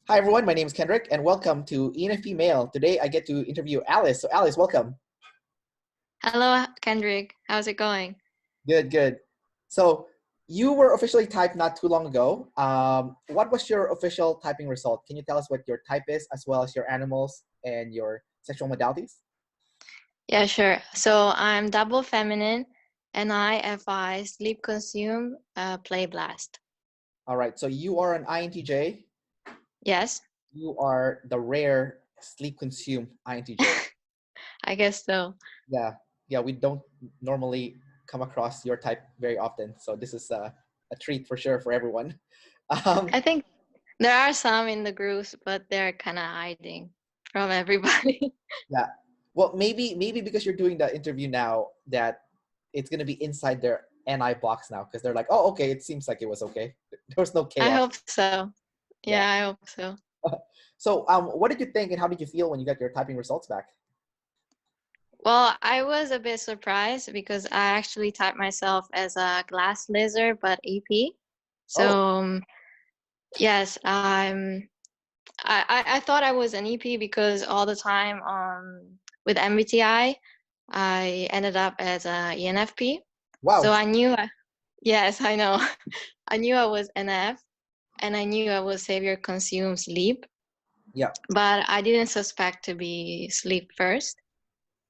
Hi everyone, my name is Kendrick and welcome to ENFP Mail. Today I get to interview Alice. So Alice, welcome. Hello, Kendrick. How's it going? Good, good. So you were officially typed not too long ago. What was your official typing result? Can you tell us what your type is as well as your animals and your sexual modalities? Yeah, sure. So I'm double feminine, Ni-Fi, sleep consume, play blast. All right, so you are an INTJ. Yes, You are the rare sleep consume INTJ. I guess so. Yeah, we don't normally come across your type very often. So this is a treat for sure for everyone. I think there are some in the groups, but they're kind of hiding from everybody. Yeah. Well, maybe because you're doing the interview now that it's gonna be inside their NI box now because they're like, oh, okay, it seems like it was okay. There was no I chaos. hope so. Yeah. Yeah, I hope so. So, what did you think and how did you feel when you got your typing results back? Well, I was a bit surprised because I actually typed myself as a glass lizard, but EP. So, Oh, yes, I thought I was an EP because all the time with MBTI, I ended up as a ENFP. So wow. yes, I know. I knew I was NF and I knew I was savior consume sleep, Yeah. but I didn't suspect to be sleep first.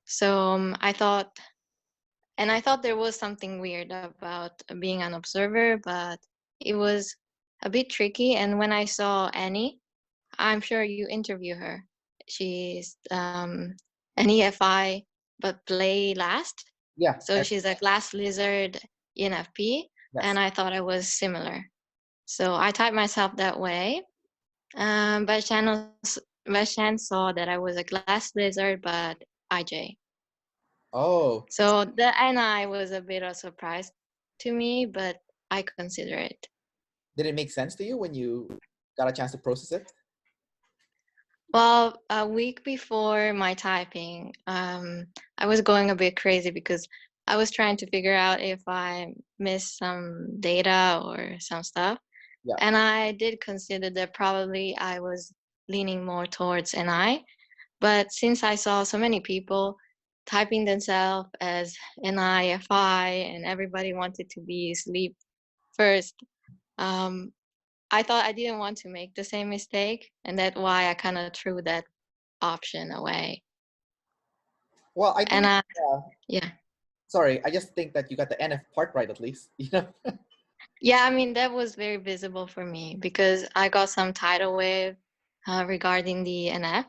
So I thought there was something weird about being an observer, but it was a bit tricky. And when I saw Annie, I'm sure you interview her. She's an EFI, but play last. Yeah. So she's a glass lizard ENFP, Yes. and I thought I was similar. So I typed myself that way. But Shan saw that I was a glass lizard, but IJ. Oh, So the NI was a bit of a surprise to me, but I consider it. did it make sense to you when you got a chance to process it? Well, a week before my typing, I was going a bit crazy because I was trying to figure out if I missed some data or some stuff. Yeah. And I did consider that probably I was leaning more towards NI. But since I saw so many people typing themselves as NIFI and everybody wanted to be sleep first, um, I thought I didn't want to make the same mistake, and that's why I kind of threw that option away. Well, I And think, yeah, sorry, I just think that you got the NF part right at least. You know? yeah. I mean, that was very visible for me because I got some tidal wave regarding the NF.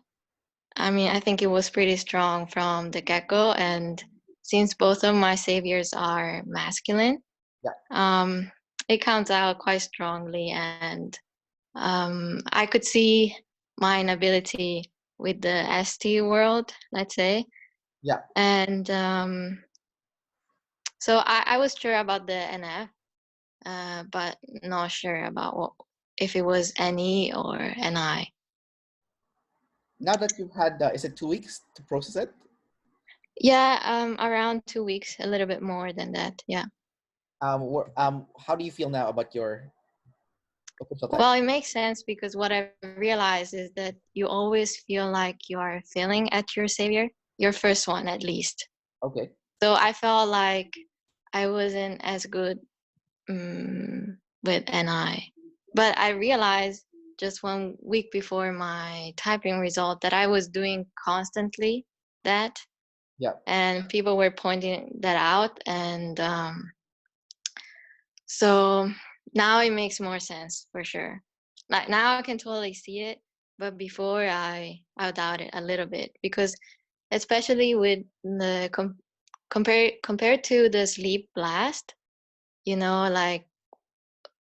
I mean, I think it was pretty strong from the get-go, and since both of my saviors are masculine, Yeah. um, it comes out quite strongly, and I could see my inability with the ST world, let's say. Yeah. And so I was sure about the NF, but not sure about if it was NE or NI. Now that you've had, is it 2 weeks to process it? Yeah, around 2 weeks, a little bit more than that. Yeah. How do you feel now about your official type? Well, it makes sense because what I realized is that you always feel like you are failing at your savior, your first one at least. Okay. So I felt like I wasn't as good with NI. But I realized just 1 week before my typing result that I was doing constantly that, Yeah. and people were pointing that out. And so now it makes more sense for sure. Like now I can totally see it, but before I doubt it a little bit because especially with the compared to the sleep blast, like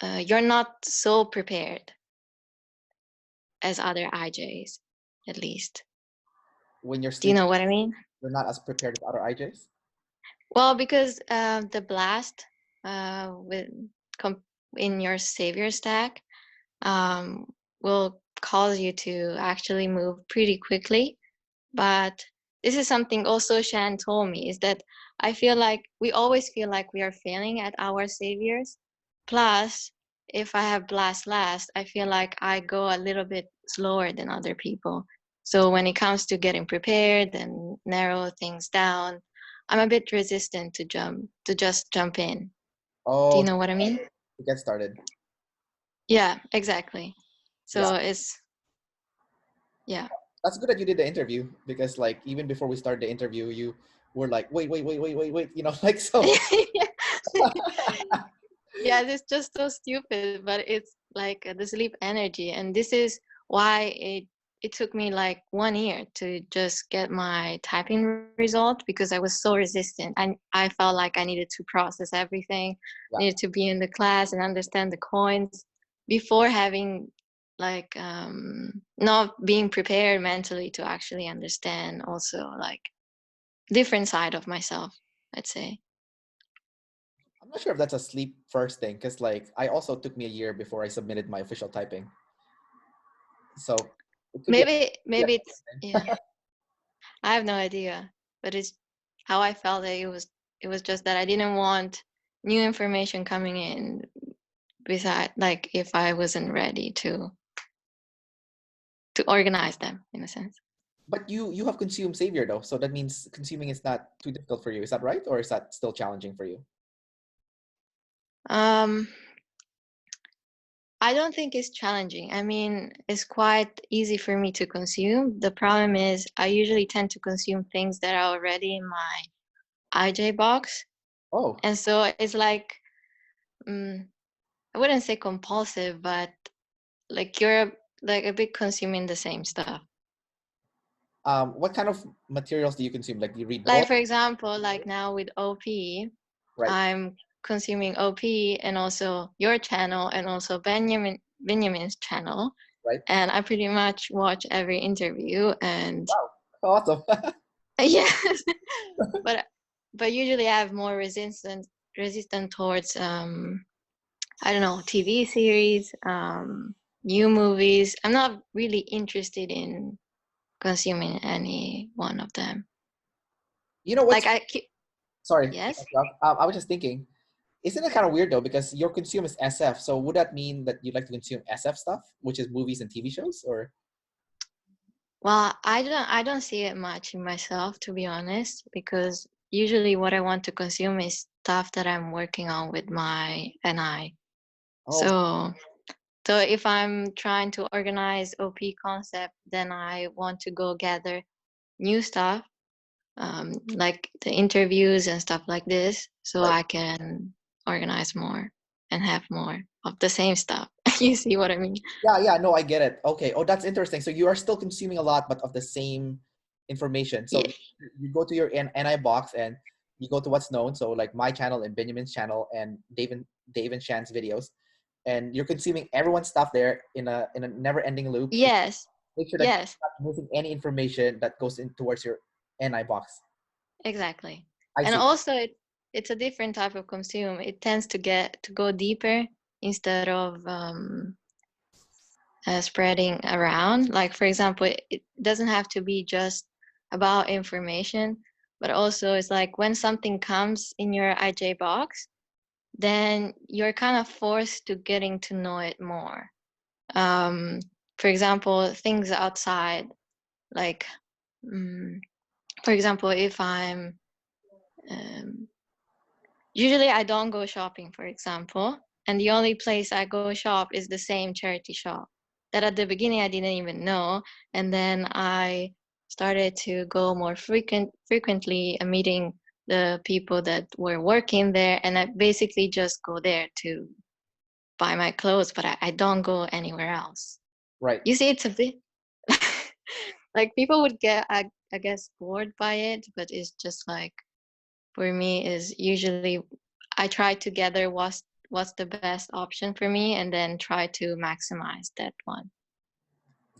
you're not so prepared as other IJs, at least. When you're Do you sleeping, know what I mean? you're not as prepared as other IJs. Well, because the blast with in your savior stack um, will cause you to actually move pretty quickly. But this is something also Shan told me is that I feel like we always feel like we are failing at our saviors. Plus, if I have blast last, I feel like I go a little bit slower than other people. So when it comes to getting prepared and narrow things down, I'm a bit resistant to just jump in. Do you Oh, know what I mean? to get started. Yeah, exactly. Yeah. So it's, yeah. That's good that you did the interview because like even before we started the interview, you were like, wait, you know, like so. Yeah, it's just so stupid, but it's like the sleep energy, and this is why it took me like 1 year to just get my typing result, because I was so resistant. I felt like I needed to process everything, Yeah. needed to be in the class and understand the coins before having like not being prepared mentally to actually understand also like different side of myself, I'd say. I'm not sure if that's a sleep first thing because like I also took me a year before I submitted my official typing. So it could be a, yeah. Maybe it's, yeah. I have no idea, but it's how I felt that it was just that I didn't want new information coming in beside like if I wasn't ready to organize them in a sense. But you have consumed Savior though, so that means consuming is not too difficult for you. Is that right, or is that still challenging for you? Um I don't think it's challenging. I mean, it's quite easy for me to consume. The problem is I usually tend to consume things that are already in my IJ box. Oh, And so it's like I wouldn't say compulsive, but like you're like a bit consuming the same stuff. what kind of materials do you consume? Like, do you read Like books? for example, like now with OP, Right, I'm consuming OP and also your channel and also Benjamin's channel. right. And I pretty much watch every interview and Wow, awesome. yes, but usually I have more resistant towards I don't know, TV series, new movies. I'm not really interested in consuming any one of them. You know Like what's I keep, sorry, to yes. cut you off. I was just thinking, isn't it kind of weird though? Because your consume is SF, so would that mean that you like to consume SF stuff, which is movies and TV shows, or? Well, I don't see it much in myself, to be honest, because usually what I want to consume is stuff that I'm working on with my NI. Oh, So so if I'm trying to organize OP concept, then I want to go gather new stuff, like the interviews and stuff like this, so right. I can organize more and have more of the same stuff. You see what I mean? Yeah, no, I get it. Okay. Oh, that's interesting. So you are still consuming a lot, but of the same information. So Yeah. you go to your NI box and you go to what's known. So like my channel and Benjamin's channel and Dave and Shan's videos, and you're consuming everyone's stuff there in a never-ending loop. Yes. Make sure that Yes. you're not missing any information that goes in towards your NI box. Exactly. I And see. also it's a different type of consume. It tends to get to go deeper instead of spreading around. Like for example, it doesn't have to be just about information, but also it's like when something comes in your IJ box, then you're kind of forced to getting to know it more. Um, for example, things outside, like mm, for example, if I'm um, usually I don't go shopping, for example, and the only place I go shop is the same charity shop that at the beginning I didn't even know, and then I started to go more frequently and meeting the people that were working there, and I basically just go there to buy my clothes, but I don't go anywhere else. Right. You see, it's a bit like people would get, I guess, bored by it, but it's just like for me is usually I try to gather what's the best option for me and then try to maximize that one.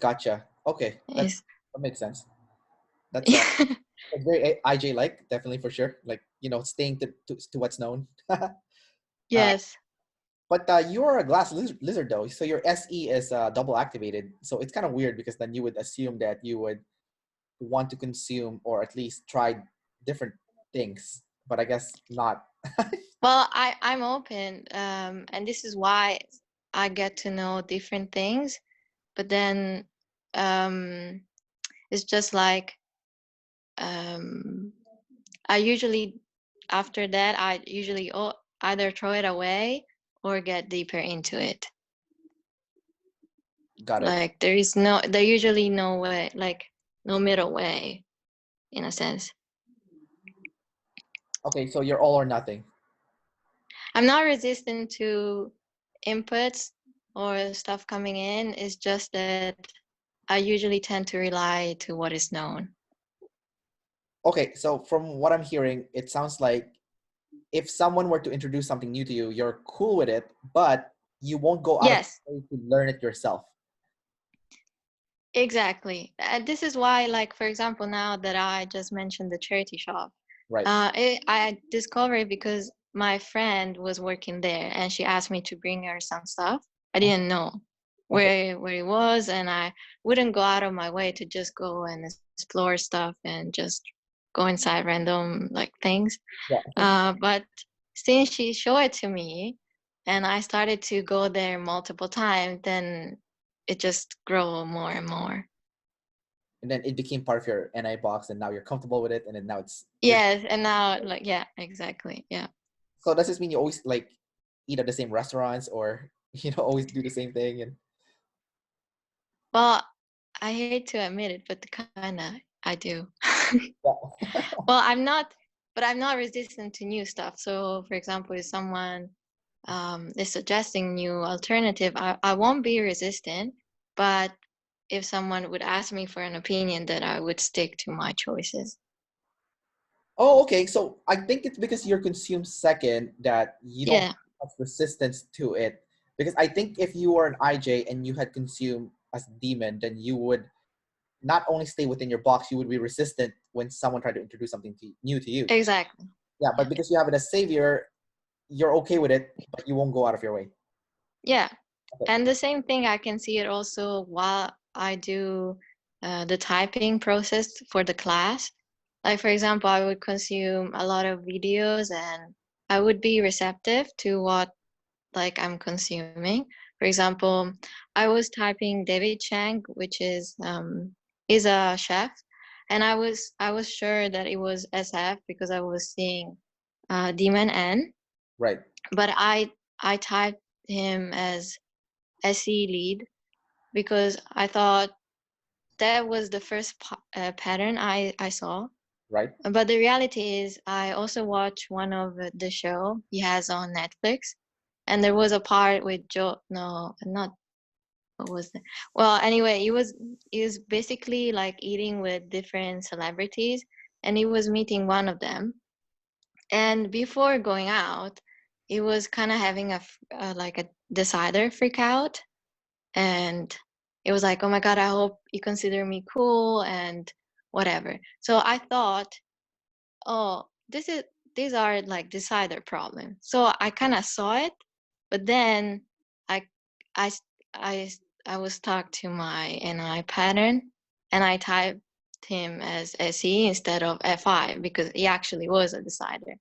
Gotcha. Okay. Is That makes sense. That's It's very IJ like, definitely for sure. Like, you know, staying to what's known. yes. But you're a glass lizard though, so your SE is double activated. So it's kind of weird because then you would assume that you would want to consume or at least try different things, but I guess not. Well, I'm open, and this is why. I get to know different things, but then it's just like um, I usually after that I usually either throw it away or get deeper into it. Got it. Like there usually no way, like no middle way in a sense. Okay, so you're all or nothing. I'm not resistant to inputs or stuff coming in. It's just that I usually tend to rely to what is known. Okay, so from what I'm hearing, it sounds like if someone were to introduce something new to you, you're cool with it, but you won't go out of Yes, your way to learn it yourself. exactly. This is why, like, for example, now that I just mentioned the charity shop, Right. I discovered it because my friend was working there and she asked me to bring her some stuff. I Oh, didn't know okay. where it was, and I wouldn't go out of my way to just go and explore stuff and just go inside random like things. Yeah. But since she showed it to me and I started to go there multiple times, then it just grew more and more. And then it became part of your NI box, and now you're comfortable with it, and then now it's you're. Yes, and now like yeah, exactly. Yeah. So does this mean you always like eat at the same restaurants, or always do the same thing? And Well, I hate to admit it, but kinda I do. yeah. Well, I'm not resistant to new stuff. So, for example, if someone is suggesting new alternative, I won't be resistant. But if someone would ask me for an opinion, then I would stick to my choices. Oh, okay. So I think it's because you're consumed second that you don't Yeah, have much resistance to it. Because I think if you were an IJ and you had consumed as demon, then you would not only stay within your box, you would be resistant when someone tried to introduce something new to you. exactly. Yeah, Yeah. but because you have it as savior, you're okay with it, but you won't go out of your way. Yeah. Okay. And the same thing, I can see it also while I do the typing process for the class. Like, for example, I would consume a lot of videos and I would be receptive to what like I'm consuming. For example, I was typing David Chang, which is a chef, and I was sure that it was SF because I was seeing Demon N, Right. but I typed him as SE lead because I thought that was the first pattern I saw. Right. But the reality is, I also watched one of the show he has on Netflix, and there was a part with Joe. No, not what was it? Well, anyway, he was basically like eating with different celebrities, and he was meeting one of them. And before going out, he was kind of having like a decider freak out, and it was like, oh my god, I hope you consider me cool and whatever. So I thought, oh, these are like decider problems. So I kind of saw it, but then I I I I was stuck to my NI pattern, and I typed him as SE instead of FI because he actually was a decider.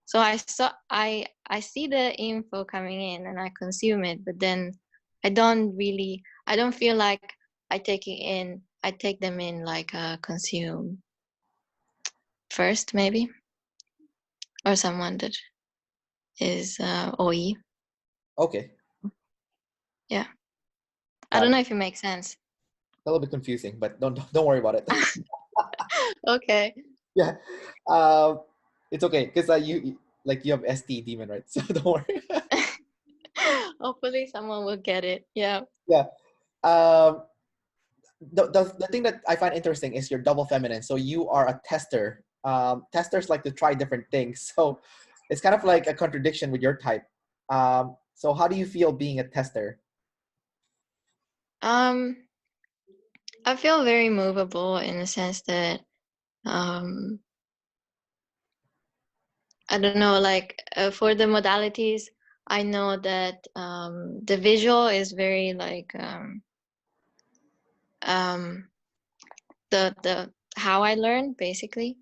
So I see the info coming in and I consume it, but then I don't feel like I take them in like consume first maybe, or someone that is OE. Okay. Yeah. I Got don't it. know if it makes sense. A little bit confusing, but don't worry about it. Okay. Yeah. Um, it's okay because you have ST demon, right? So don't worry. Hopefully someone will get it. Yeah. Yeah. Um, the thing that I find interesting is your double feminine. So you are a tester. Testers like to try different things. So it's kind of like a contradiction with your type. So how do you feel being a tester? Um, I feel very movable in the sense that um, I don't know, like for the modalities, I know that the visual is very like um, the how I learn basically,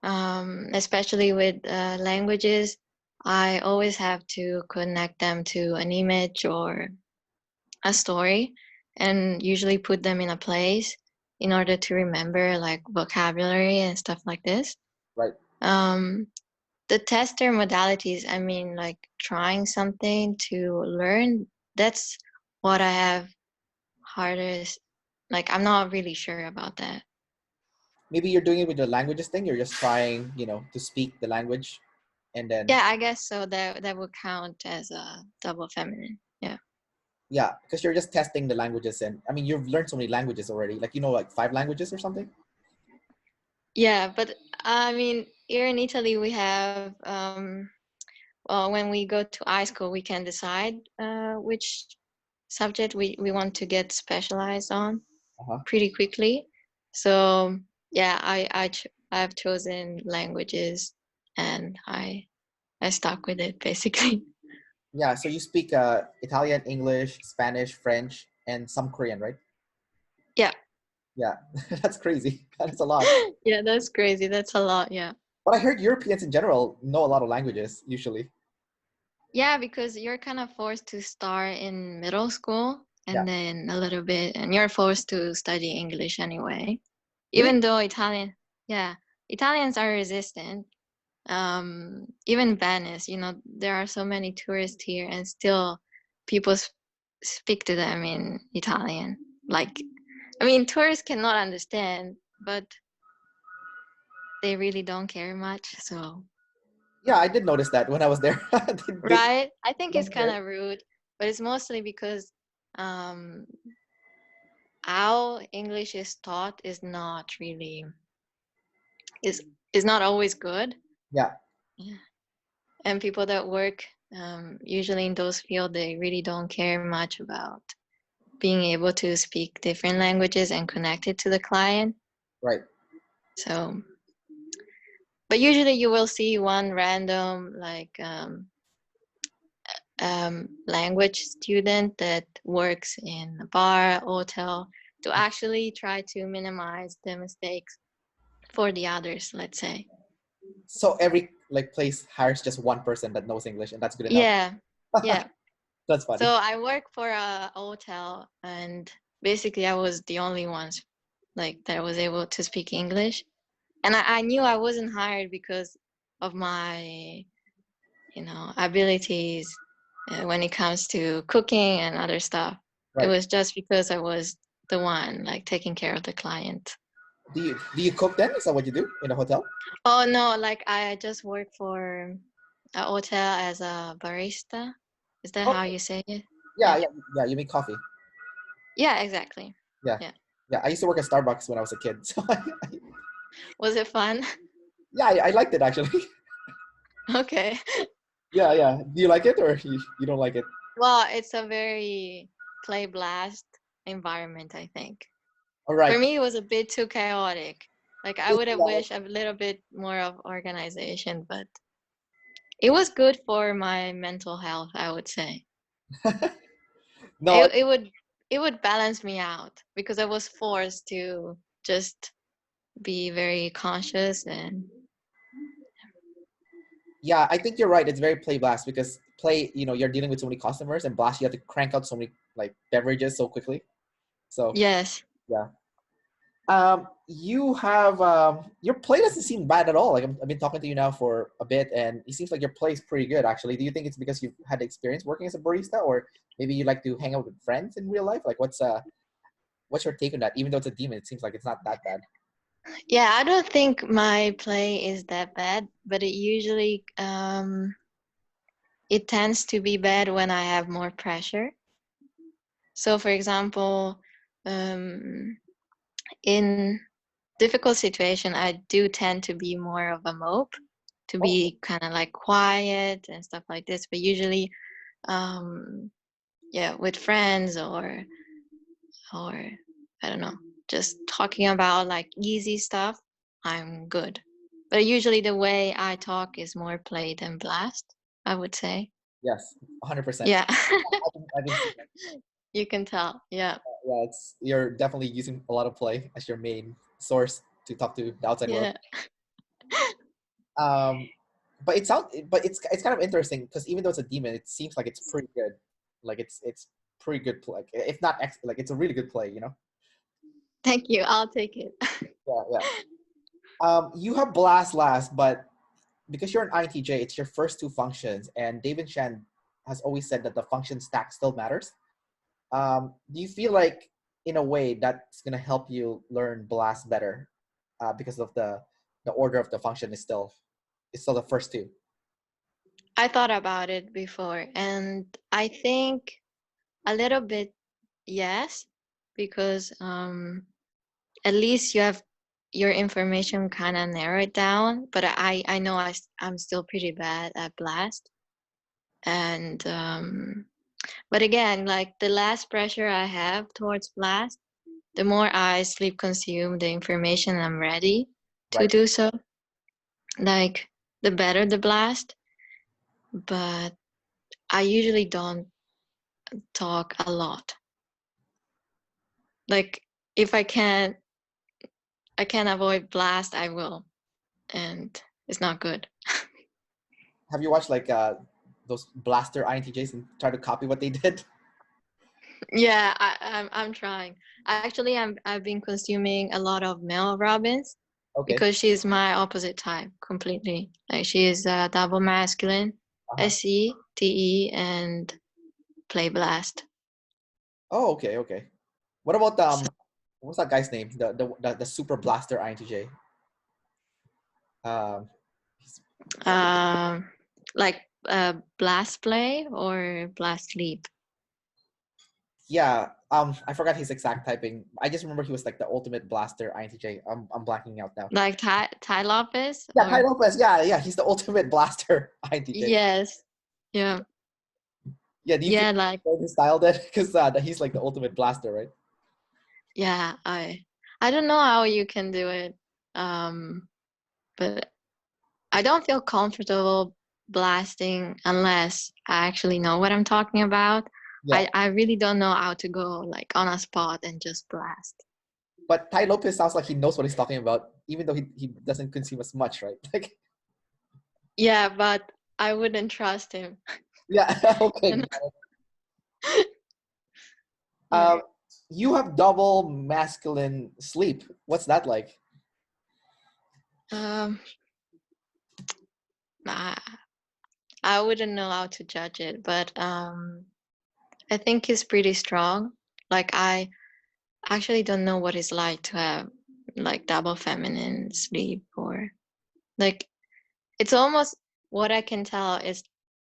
especially with languages. I always have to connect them to an image or a story and usually put them in a place in order to remember like vocabulary and stuff like this. Right. The tester modalities, I mean, like trying something to learn, that's what I have hardest. Like, I'm not really sure about that. Maybe you're doing it with the languages thing. You're just trying, to speak the language, and then Yeah, I guess so. That would count as a double feminine. Yeah. yeah, because you're just testing the languages, and I mean, you've learned so many languages already. Like like 5 languages or something. Yeah, but I mean, here in Italy, we have, well, when we go to high school, we can decide which subject we want to get specialized on Uh-huh. pretty quickly. So yeah, I've chosen languages and I stuck with it basically. Yeah. So you speak Italian, English, Spanish, French, and some Korean, right? Yeah. Yeah, that's crazy. That's a lot. Yeah, that's crazy. That's a lot. Yeah. But I heard Europeans in general know a lot of languages usually. Yeah, because you're kind of forced to start in middle school Yeah. and then a little bit, and you're forced to study English anyway. Really? Even though yeah, Italians are resistant. Even Venice, there are so many tourists here, and still people speak to them in Italian. Like, I mean, tourists cannot understand, but they really don't care much. So, Yeah, I did notice that when I was there. They right? I think it's don't kind care. of rude, but it's mostly because um, how English is taught is is not always good. Yeah. Yeah. And people that work usually in those fields, they really don't care much about being able to speak different languages and connect it to the client. Right. So, but usually you will see one random like language student that works in a bar, hotel, to actually try to minimize the mistakes for the others, let's say. So every place hires just one person that knows English, and that's good enough. Yeah, yeah. That's So funny. I work for a hotel, and basically I was the only ones like that was able to speak English. And I knew I wasn't hired because of my, abilities when it comes to cooking and other stuff. It Right. was just because I was the one like taking care of the client. Do you cook then? Is that what you do in a hotel? Oh no, like I just work for a hotel as a barista. Is that how Okay. you say it? Yeah, Yeah. yeah, yeah. You make coffee. Yeah, exactly. Yeah, Yeah. yeah. I used to work at Starbucks when I was a kid, so Was it fun? yeah, I liked it actually. Okay. Yeah, yeah. Do you like it or you don't like it? Well, it's a very play blast environment, I think. All For right. me, it was a bit too chaotic. Like I It's would have chaotic. wished a little bit more of organization, but it was good for my mental health, I would say. No, It would balance me out because I was forced to just be very conscious and yeah, I think you're right. It's very play blast because play, you're dealing with so many customers, and blast, you have to crank out so many beverages so quickly. So yes. yeah. You have your play doesn't seem bad at all. Like I've been talking to you now for a bit, and it seems like your play is pretty good actually. Do you think it's because you've had experience working as a barista, or maybe you like to hang out with friends in real life? Like what's your take on that? Even though it's a demon, it seems like it's not that bad. Yeah, I don't think my play is that bad, but it usually it tends to be bad when I have more pressure. So, for example, um, in difficult situation, I do tend to be more of a mope, to Oh, be kind of like quiet and stuff like this. But usually, um, yeah, with friends or I don't know, just talking about like easy stuff, I'm good. But usually the way I talk is more play than blast, I would say. yes, 100%. Yeah, I've been seeing that. you can tell. Yeah, Yeah, you're definitely using a lot of play as your main source to talk to the outside world. yeah, Um, but it's kind of interesting because even though it's a demon, it seems like it's pretty good. Like it's pretty good play. If not, like it's a really good play. You know. Thank you. I'll take it. Yeah, yeah. You have blast last, but because you're an INTJ, it's your first two functions, and David Shan has always said that the function stack still matters. Do you feel like, in a way, that's gonna help you learn blast better, because of the order of the function is still the first two? I thought about it before, and I think a little bit yes, because at least you have your information kind of narrowed down. But I know I'm still pretty bad at blast, and but again, like the less pressure I have towards blast, the more I sleep consume the information I'm ready to Right. do so. Like the better the blast, but I usually don't talk a lot. Like if I can avoid blast, I will, and it's not good. Have you watched like those blaster INTJs and try to copy what they did? Yeah, I'm trying. Actually, I've been consuming a lot of Mel Robbins Okay. because she's my opposite type completely. Like she is double masculine, Uh-huh. SE, TE, and play blast. Oh, okay, okay. What about So, what's that guy's name? The super blaster INTJ. Um, um, like blast play or blast sleep. yeah. I forgot his exact typing. I just remember he was like the ultimate blaster INTJ. I'm blanking out now. Like Ty Lopez Yeah, Ty or Lopez. Yeah, yeah. He's the ultimate blaster INTJ. yes, yeah, Yeah. Do you feel yeah, like his style then? Because he's like the ultimate blaster, right? yeah. I don't know how you can do it, but I don't feel comfortable blasting unless I actually know what I'm talking about. Yeah. I really don't know how to go like on a spot and just blast. But Ty Lopez sounds like he knows what he's talking about, even though he doesn't consume as much, right? Like, Yeah, but I wouldn't trust him. yeah. You Okay. know? Yeah. Um, you have double masculine sleep. What's that like? Um, I, I wouldn't know how to judge it, but I think he's pretty strong. Like I actually don't know what it's like to have like double feminine sleep or like it's almost what I can tell is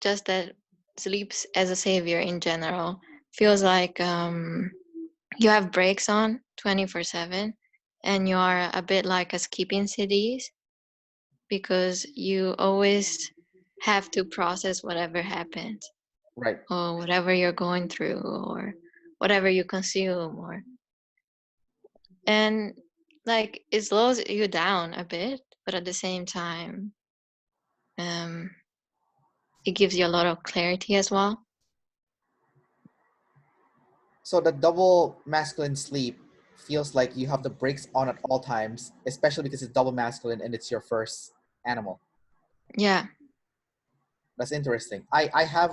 just that sleeps as a savior in general feels like you have breaks on 24/7 and you are a bit like a skipping cities because you always have to process whatever happens Right. or whatever you're going through or whatever you consume or and like it slows you down a bit but at the same time um it gives you a lot of clarity as well. So the double masculine sleep feels like you have the brakes on at all times, especially because it's double masculine and it's your first animal. Yeah. That's interesting. I have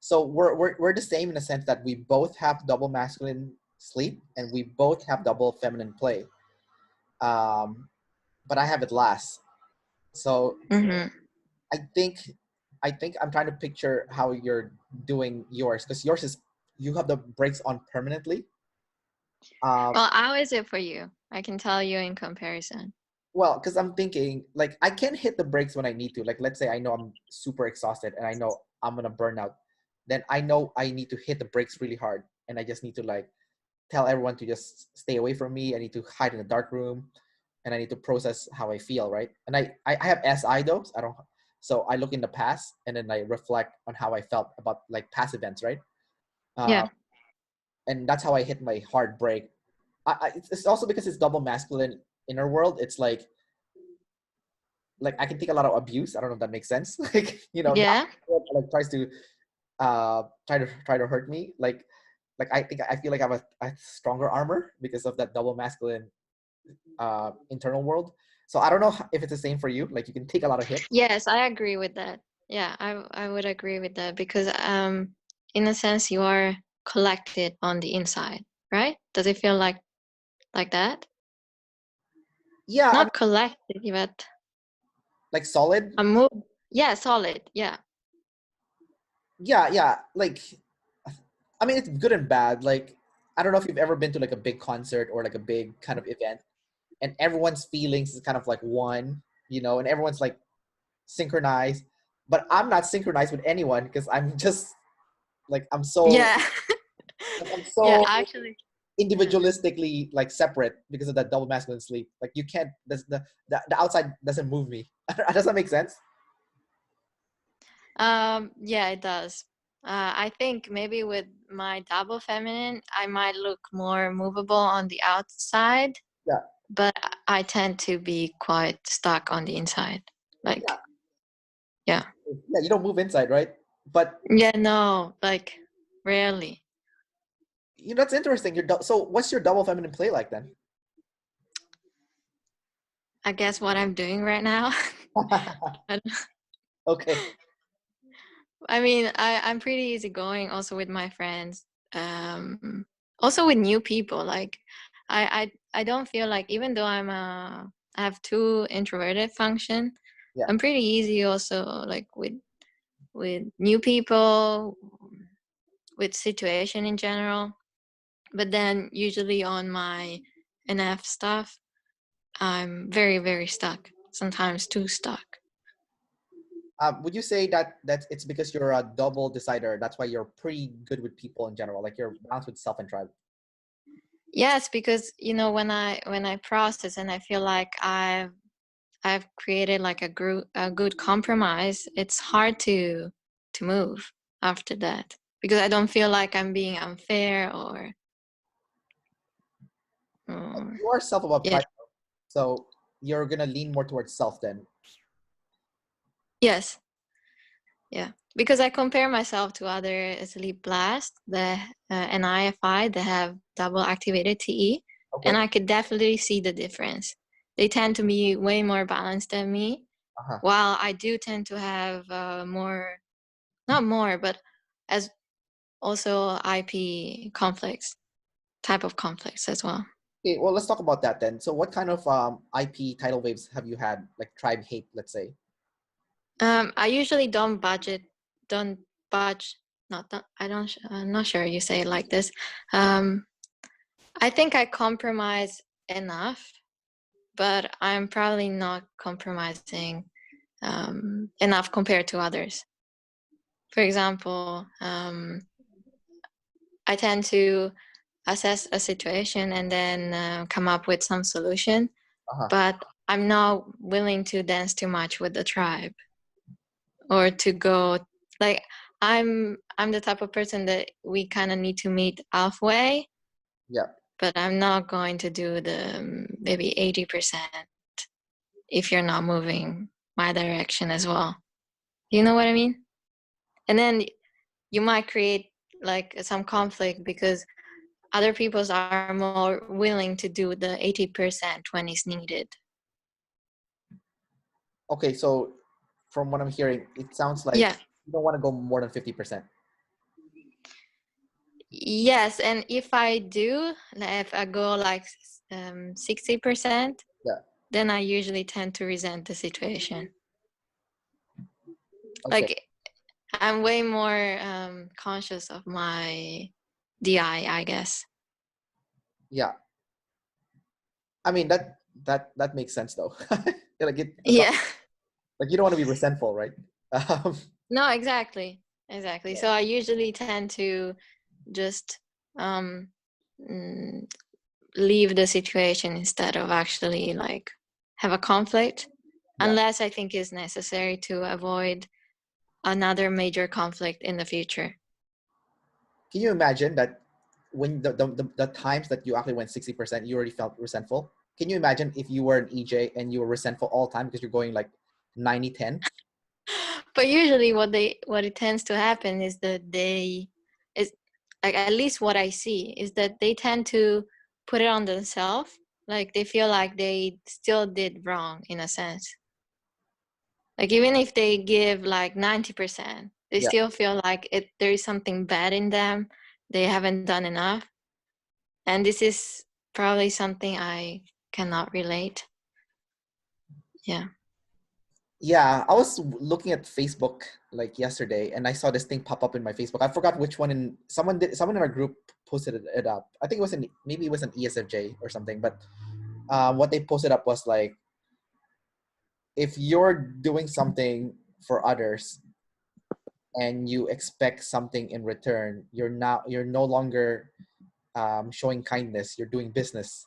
so we're the same in the sense that we both have double masculine sleep and we both have double feminine play. Um, but I have it last. So Mm-hmm. I think I think I'm trying to picture how you're doing yours because yours is you have the brakes on permanently. Um, Well, how is it for you? I can tell you in comparison. well, because I'm thinking like I can hit the brakes when I need to. Like let's say I know I'm super exhausted and I know I'm gonna burn out, then I know I need to hit the brakes really hard and I just need to like tell everyone to just stay away from me. I need to hide in a dark room and I need to process how I feel, right? And I have SI though. I don't so I look in the past and then I reflect on how I felt about like past events, right? Uh, Yeah. and that's how I hit my hard break. It's also because it's double masculine inner world. It's like I can take a lot of abuse. I don't know if that makes sense. Like not Yeah. like tries to try to hurt me. Like I think I feel like I have a stronger armor because of that double masculine internal world. So I don't know if it's the same for you. Like you can take a lot of hits. Yes, I agree with that. Yeah, I would agree with that because in a sense you are collected on the inside, right? Does it feel like that? Yeah, I mean, Not collected, but like solid. a move. Yeah, solid. Yeah. Yeah, like, I mean, it's good and bad. Like, I don't know if you've ever been to like a big concert or like a big kind of event, and everyone's feelings is kind of like one, and everyone's like synchronized. But I'm not synchronized with anyone because I'm just like Yeah. I'm Yeah, so actually. Yeah. individualistically like separate because of that double masculine sleep. Like you can't. The outside doesn't move me. Does that make sense? Yeah, it does. I think maybe with my double feminine, I might look more movable on the outside, Yeah. but I tend to be quite stuck on the inside. Yeah. Like, yeah. Yeah. You don't move inside, right? But Yeah, no, like rarely. that's interesting. So what's your double feminine play like then? I guess what I'm doing right now. I Okay. I mean, I'm pretty easygoing also with my friends. Also with new people. Like I don't feel like even though I have two introverted function, Yeah. I'm pretty easy also like with new people, with situation in general. But then usually on my NF stuff, I'm very, very stuck. Sometimes too stuck. Would you say that it's because you're a double decider? That's why you're pretty good with people in general. Like you're balanced with self and tribe. Yes, because when I process and I feel like I've created like a good compromise, it's hard to move after that because I don't feel like I'm being unfair or You are self above yeah. pride, so you're gonna lean more towards self then. Yes. Yeah. Because I compare myself to other sleep blast, the NIFI, they have double activated TE, and Okay. I could definitely see the difference. They tend to be way more balanced than me, Uh-huh. while I do tend to have more, not more, but as also IP conflicts, type of conflicts as well. Okay, well, let's talk about that then. So, what kind of IP tidal waves have you had, like tribe hate, let's say? I usually don't budge, not, I'm not sure you say it like this. Um, I think I compromise enough, but I'm probably not compromising enough compared to others. For example, I tend to assess a situation and then come up with some solution, Uh-huh. but I'm not willing to dance too much with the tribe or to go like I'm the type of person that we kind of need to meet halfway, Yeah. but I'm not going to do the maybe 80% if you're not moving my direction as well. You know what I mean? And then you might create like some conflict because other people's are more willing to do the 80% when it's needed. Okay, so from what I'm hearing, it sounds like Yeah. you don't want to go more than 50%. Yes, and if I do, if I go like 60%, Yeah. then I usually tend to resent the situation. Okay. Like I'm way more conscious of my DI, I guess. Yeah. I mean that makes sense though. Like Yeah. like you don't want to be resentful, right? Um, No, exactly. Exactly. yeah. So I usually tend to just um, mm, leave the situation instead of actually like have a conflict, Yeah. unless I think is necessary to avoid another major conflict in the future. Can you imagine that when the times that you actually went 60%, you already felt resentful? Can you imagine if you were an EJ and you were resentful all the time because you're going like 90-10? But usually what it tends to happen is that they is like, at least what I see is that they tend to put it on themselves, like they feel like they still did wrong in a sense. Like even if they give like 90%, they Yeah. still feel like there is something bad in them they haven't done enough. And this is probably something I cannot relate. Yeah. Yeah, I was looking at Facebook like yesterday, and I saw this thing pop up in my Facebook. I forgot which one. In someone in our group posted it up. I think it was maybe it was an ESFJ or something. But what they posted up was like, if you're doing something for others and you expect something in return, you're no longer showing kindness. You're doing business,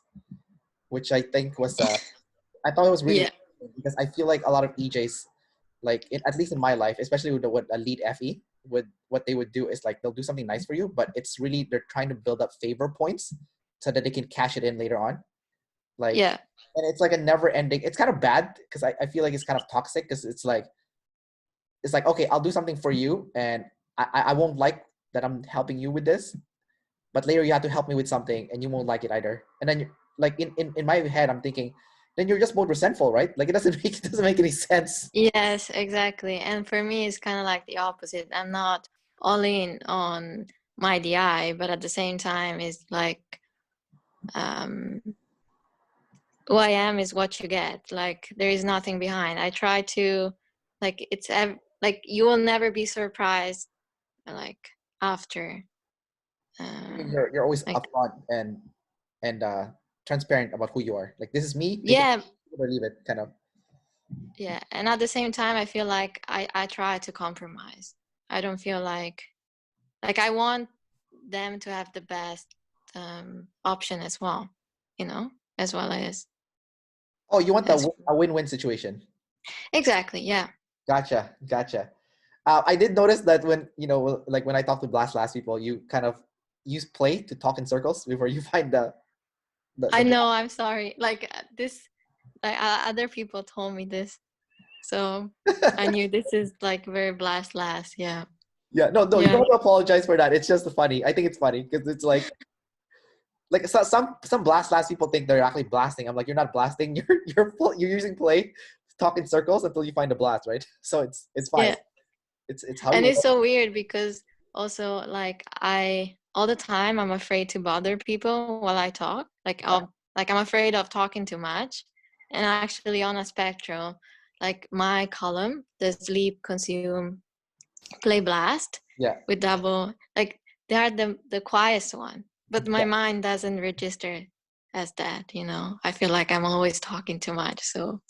which I think was I thought it was really Yeah. interesting because I feel like a lot of EJs, like at least in my life, especially with what a lead FE, would what they would do is like they'll do something nice for you, but it's really they're trying to build up favor points so that they can cash it in later on. Like, Yeah. and it's like a never ending. It's kind of bad because I feel like it's kind of toxic because it's like, okay, I'll do something for you and I won't like that I'm helping you with this, but later you have to help me with something and you won't like it either. And then like in my head, I'm thinking, then you're just both resentful, right? Like it doesn't make any sense. Yes, exactly. And for me, it's kind of like the opposite. I'm not all in on my DI, but at the same time, it's like um, who I am is what you get. Like there is nothing behind. I try to, like like you will never be surprised. Like after, I mean, uh, you're always like upfront and transparent about who you are. Like this is me. Take it yeah, or leave it, kind of. yeah. And at the same time, I feel like I try to compromise. I don't feel like I want them to have the best option as well, you know, as well Oh, you want as a win-win situation. exactly, yeah. Gotcha. I did notice that when like when I talk to Blast Last people, you kind of use play to talk in circles before you find I the know, I'm sorry. Like this, like other people told me this, so I knew this is like very blast last. Yeah, Yeah, no, you yeah, don't have to apologize for that. It's just funny. I think it's funny because it's like some blast last people think they're actually blasting. I'm like, you're not blasting. You're using play to talk in circles until you find a blast, right? So it's fine. yeah. It's how And you it's roll. so weird because also like I all the time I'm afraid to bother people while I talk. I'm afraid of talking too much. And actually on a spectrum, like my column, the sleep, consume, play, blast Yeah, with double, like they are the quietest one. But my yeah, mind doesn't register as that, you know. I feel like I'm always talking too much. So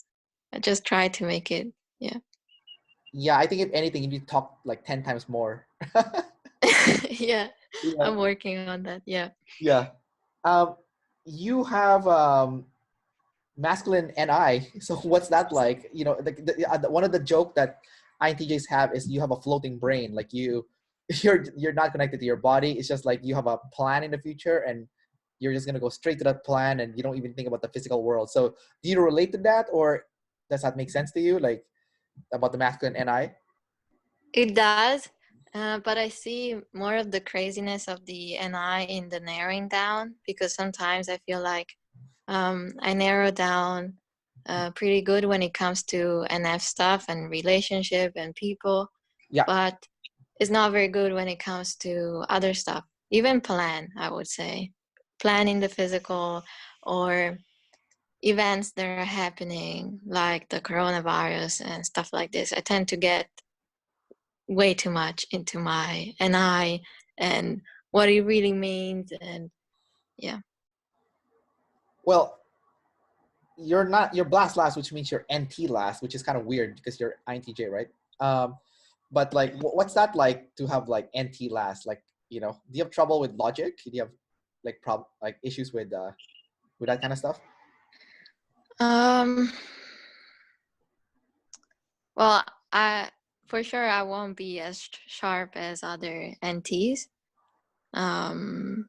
I just try to make it, yeah. yeah. I think if anything, you need to talk like 10 times more. Yeah, Yeah, I'm working on that. Yeah. yeah. Um, you have masculine NI. So what's that like? One of the joke that INTJs have is you have a floating brain. Like you're not connected to your body. It's just like you have a plan in the future and you're just gonna go straight to that plan and you don't even think about the physical world. So do you relate to that, or does that make sense to you? Like about the masculine NI? It does, but I see more of the craziness of the NI in the narrowing down because sometimes I feel like I narrow down pretty good when it comes to NF stuff and relationship and people, Yeah, but it's not very good when it comes to other stuff. Even plan, I would say, planning the physical or events that are happening like the coronavirus and stuff like this. I tend to get way too much into my NI and what it really means and yeah. well, you're blast last, which means you're NT last, which is kind of weird because you're INTJ, right? Um, but like, what's that like to have like NT last? Like, do you have trouble with logic? Do you have like issues with that kind of stuff? Um well, I for sure I won't be as sharp as other NTs. Um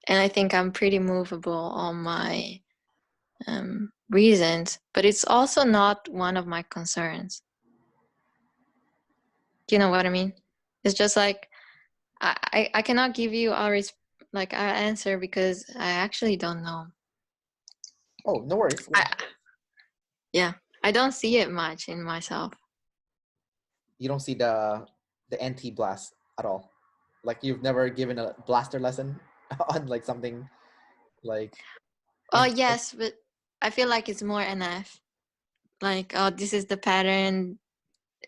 and I think I'm pretty movable on my reasons, but it's also not one of my concerns. Do you know what I mean? It's just like I cannot give you like an answer because I actually don't know. Oh, no worries. I Yeah, I don't see it much in myself. You don't see the NT blast at all. Like you've never given a blaster lesson on like something like Oh introvert? yes, but I feel like it's more NF. Like, oh, this is the pattern.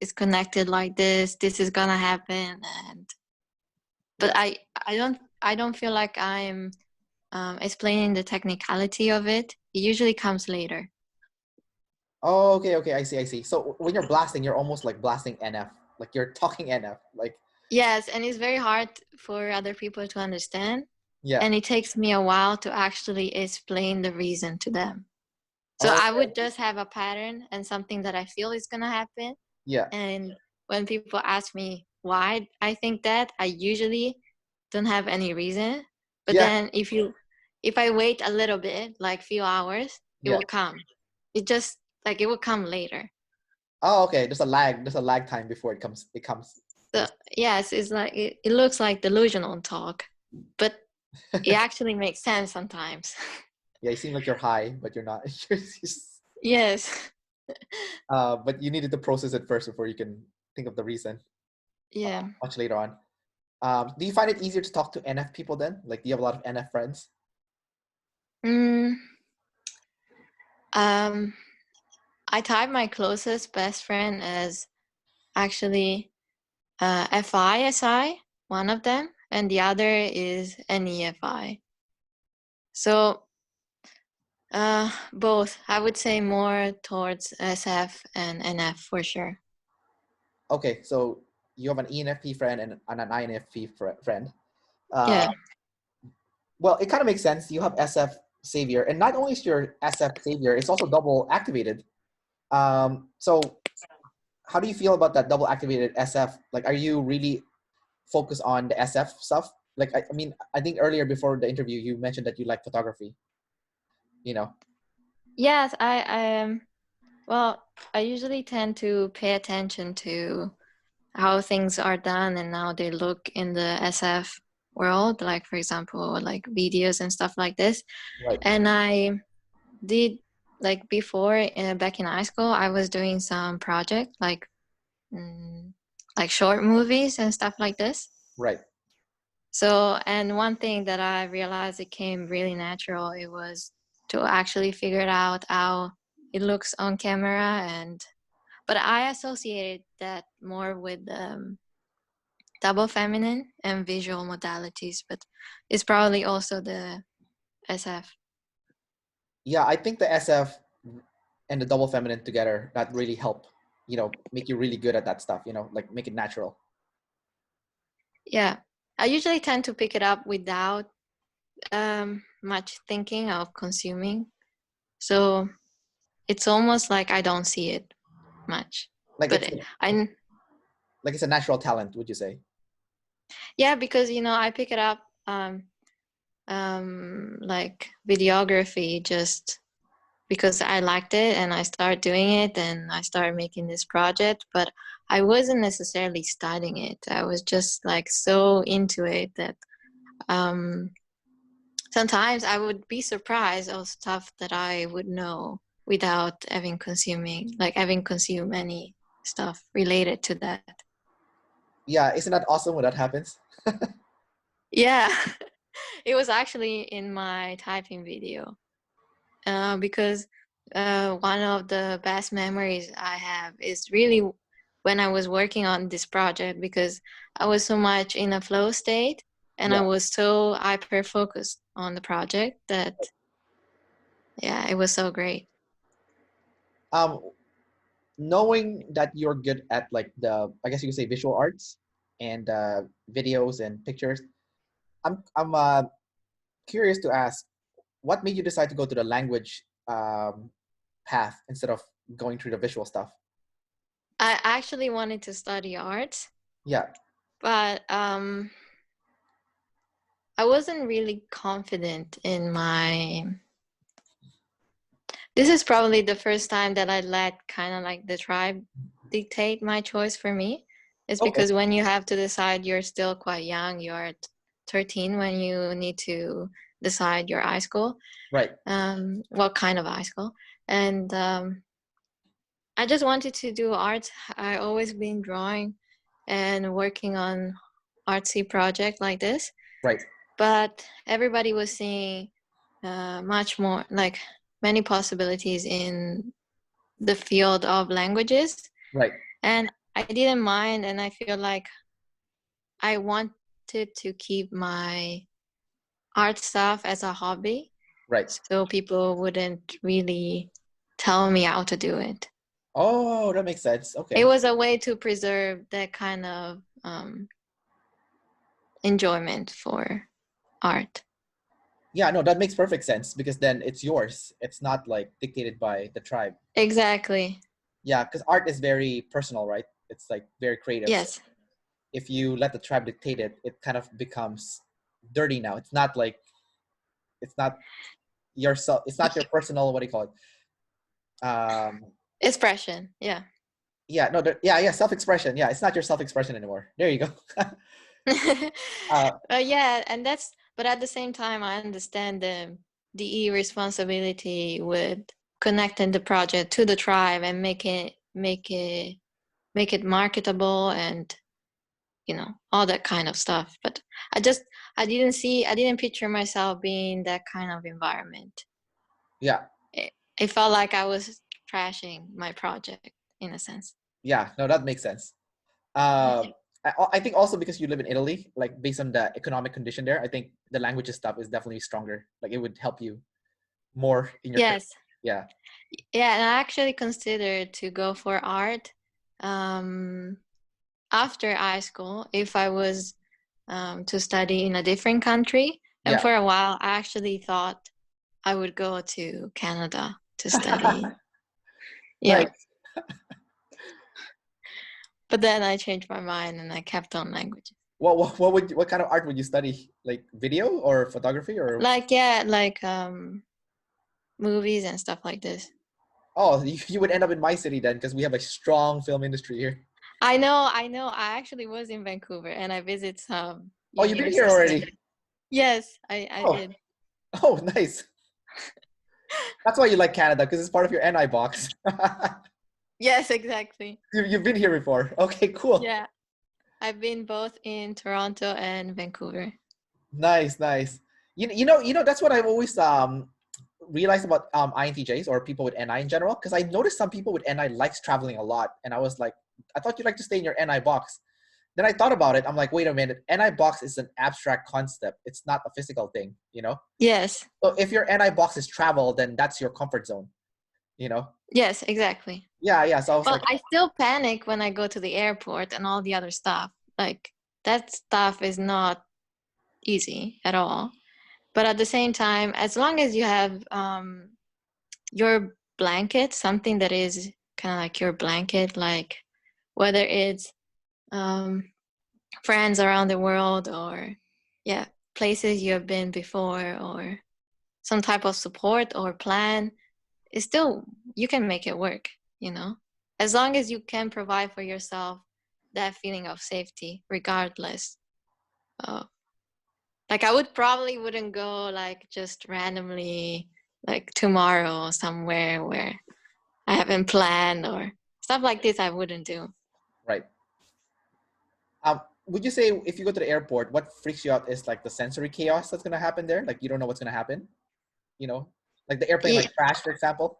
It's connected like this. This is gonna happen, and but Yes. I don't feel like I'm explaining the technicality of it. It usually comes later. Oh, okay, okay. I see, I see. So when you're blasting, you're almost like blasting NF. Like you're talking NF. Like, Yes, and it's very hard for other people to understand, yeah. and it takes me a while to actually explain the reason to them. So Oh, I would just have a pattern and something that I feel is gonna happen. yeah. And when people ask me why I think that, I usually don't have any reason. But Yeah. then if I wait a little bit, like few hours, it Yeah. will come. It just like it will come later. Oh, okay. There's a lag. There's a lag time before it comes. It comes. So yes, it's like it looks like delusional talk, but it actually makes sense sometimes. Yeah, you seem like you're high, but you're not. Yes. But you needed to process it first before you can think of the reason Yeah. much later on. Do you find it easier to talk to NF people then? Like, do you have a lot of NF friends? Mm, um, I type my closest best friend as actually Fi+Se, one of them, and the other is NEFI. So both. I would say more towards SF and NF for sure. Okay, so you have an ENFP friend and an INFP friend. Uh, Yeah. well, it kind of makes sense. You have SF Savior, and not only is your SF Savior, it's also double activated. So how do you feel about that double activated SF? Like, are you really focused on the SF stuff? Like, I mean, I think earlier before the interview, you mentioned that you like photography. You know, Yes, well, I usually tend to pay attention to how things are done and how they look in the SF world, like for example, like videos and stuff like this. right, And I did like before back in high school, I was doing some project mm, like short movies and stuff like this. right. So, and one thing that I realized it came really natural, it was to actually figure it out how it looks on camera. And but I associated that more with double feminine and visual modalities, but it's probably also the SF. Yeah, I think the SF and the double feminine together that really help. Make you really good at that stuff. Like make it natural. Yeah, I usually tend to pick it up without much thinking of consuming. So it's almost like I don't see it much. Like But I, it's a natural talent. Would you say? yeah, because I pick it up like videography just because I liked it and I started doing it and I started making this project, but I wasn't necessarily studying it. I was just like so into it that um sometimes I would be surprised of stuff that I would know without having consumed any stuff related to that. Yeah, isn't that awesome when that happens? Yeah, it was actually in my typing video because one of the best memories I have is really when I was working on this project because I was so much in a flow state and I Yeah. was so hyper focused on the project that yeah, it was so great. Um, Knowing that you're good at like I guess you could say visual arts and videos and pictures, I'm curious to ask, what made you decide to go to the language path instead of going through the visual stuff? I actually wanted to study arts, Yeah. but I wasn't really confident in my. This is probably the first time that I let kind of like the tribe dictate my choice for me. It's Okay. because when you have to decide, you're still quite young. You're at 13 when you need to decide your high school, Right. what kind of high school. And I just wanted to do arts. I always been drawing and working on artsy project like this. Right. But everybody was seeing much more, like many possibilities in the field of languages. Right. And I didn't mind, and I feel like I wanted to keep my art stuff as a hobby, Right. so people wouldn't really tell me how to do it. Oh, that makes sense. It Okay. was a way to preserve that kind of enjoyment for art. Yeah, no, that makes perfect sense because then it's yours. It's not like dictated by the tribe. Exactly. Yeah, because art is very personal, right? It's like very creative. So Yes. if you let the tribe dictate it, it kind of becomes dirty now. It's not like it's not yourself. It's not your personal. What do you call it? Expression. Yeah. Yeah, no, yeah, self-expression. Yeah, it's not your self-expression anymore. There you go. uh, Yeah, and that's, but at the same time, I understand the responsibility with connecting the project to the tribe and make it marketable and all that kind of stuff. But I didn't picture myself being that kind of environment. yeah, It felt like I was trashing my project in a sense. yeah, no, that makes sense. I think also because you live in Italy, like based on the economic condition there, I think the languages stuff is definitely stronger. Like it would help you more in your career. Yes. Yeah. Yeah, and I actually considered to go for art after high school if I was to study in a different country. And Yeah. for a while, I actually thought I would go to Canada to study. Yeah. Nice. But then I changed my mind and I kept on languages. What kind of art would you study? Like video or photography or? Like movies and stuff like this. Oh, you would end up in my city then because we have a strong film industry here. I know. I actually was in Vancouver and I visited some Oh, you've been here already. universities. Yes, I Oh, did. oh, nice. That's why you like Canada because it's part of your NI box. Yes, exactly. You've been here before. Okay, cool. Yeah. I've been both in Toronto and Vancouver. Nice, nice. That's what I've always realized about INTJs or people with NI in general. Because I noticed some people with NI likes traveling a lot, and I was like, I thought you'd like to stay in your NI box. Then I thought about it. I'm like, wait a minute. NI box is an abstract concept. It's not a physical thing, you know? Yes. So if your NI box is travel, then that's your comfort zone, you know? Yes, exactly. Yeah, yeah. So I was Well, like, I still panic when I go to the airport and all the other stuff. Like that stuff is not easy at all. But at the same time, as long as you have your blanket, something that is kind of like your blanket, like whether it's um, friends around the world or yeah, places you have been before or some type of support or plan, it's still you can make it work, as long as you can provide for yourself that feeling of safety regardless of, like I wouldn't go like just randomly like tomorrow somewhere where I haven't planned or stuff like this. I wouldn't do. right. Would you say if you go to the airport, what freaks you out is like the sensory chaos that's gonna happen there? Like you don't know what's gonna happen, you know? Like the airplane might crash, for example.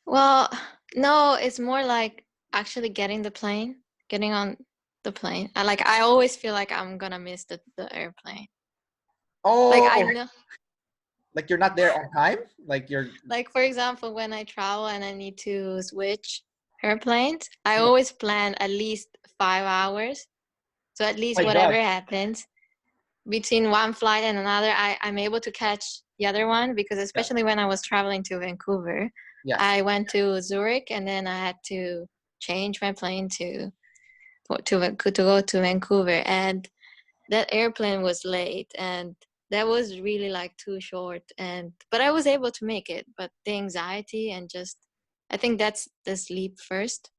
Well, no, it's more like actually getting on the plane. I always feel like I'm gonna miss the airplane. Like I Oh, know, like you're not there on time? Like you're like for example, when I travel and I need to switch airplanes, I yeah. always plan at least 5 hours. So at Oh least my God. whatever happens between one flight and another, I'm able to catch the other one because Yeah. especially when I was traveling to Vancouver, Yeah. I went to Zurich and then I had to change my plane to go to Vancouver, and that airplane was late and that was really like too short, and but I was able to make it. But the anxiety and just I think that's the sleep first.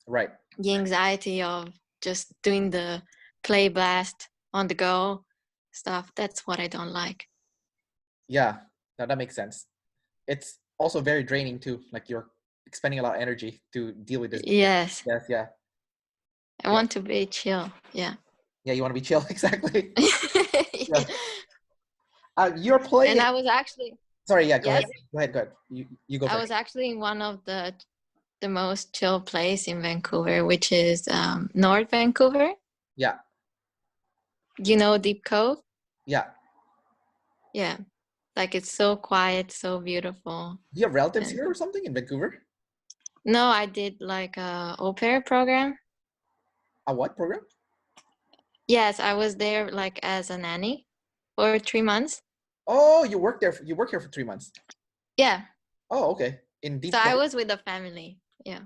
Right. The anxiety of just doing the play blast on the go stuff, that's what I don't like. Yeah. No, that makes sense. It's also very draining too. Like you're expending a lot of energy to deal with this. Yes, Yes, yeah. I Yeah. want to be chill. Yeah. Yeah, you want to be chill. Exactly. Yeah. Yeah. You're playing. And I was actually, Sorry. Yeah. Go yes, ahead. Go ahead. Go ahead. You go I first. was actually in one of the most chill place in Vancouver, which is North Vancouver. Yeah. You know Deep Cove? Yeah. Yeah. Like it's so quiet, so beautiful. Do you have relatives And here or something in Vancouver? no, I did like a au pair program. A what program? Yes, I was there like as a nanny for 3 months. Oh, you work there. You work here for 3 months. Yeah. Oh, okay. In So Deep I Cove, was with the family. Yeah.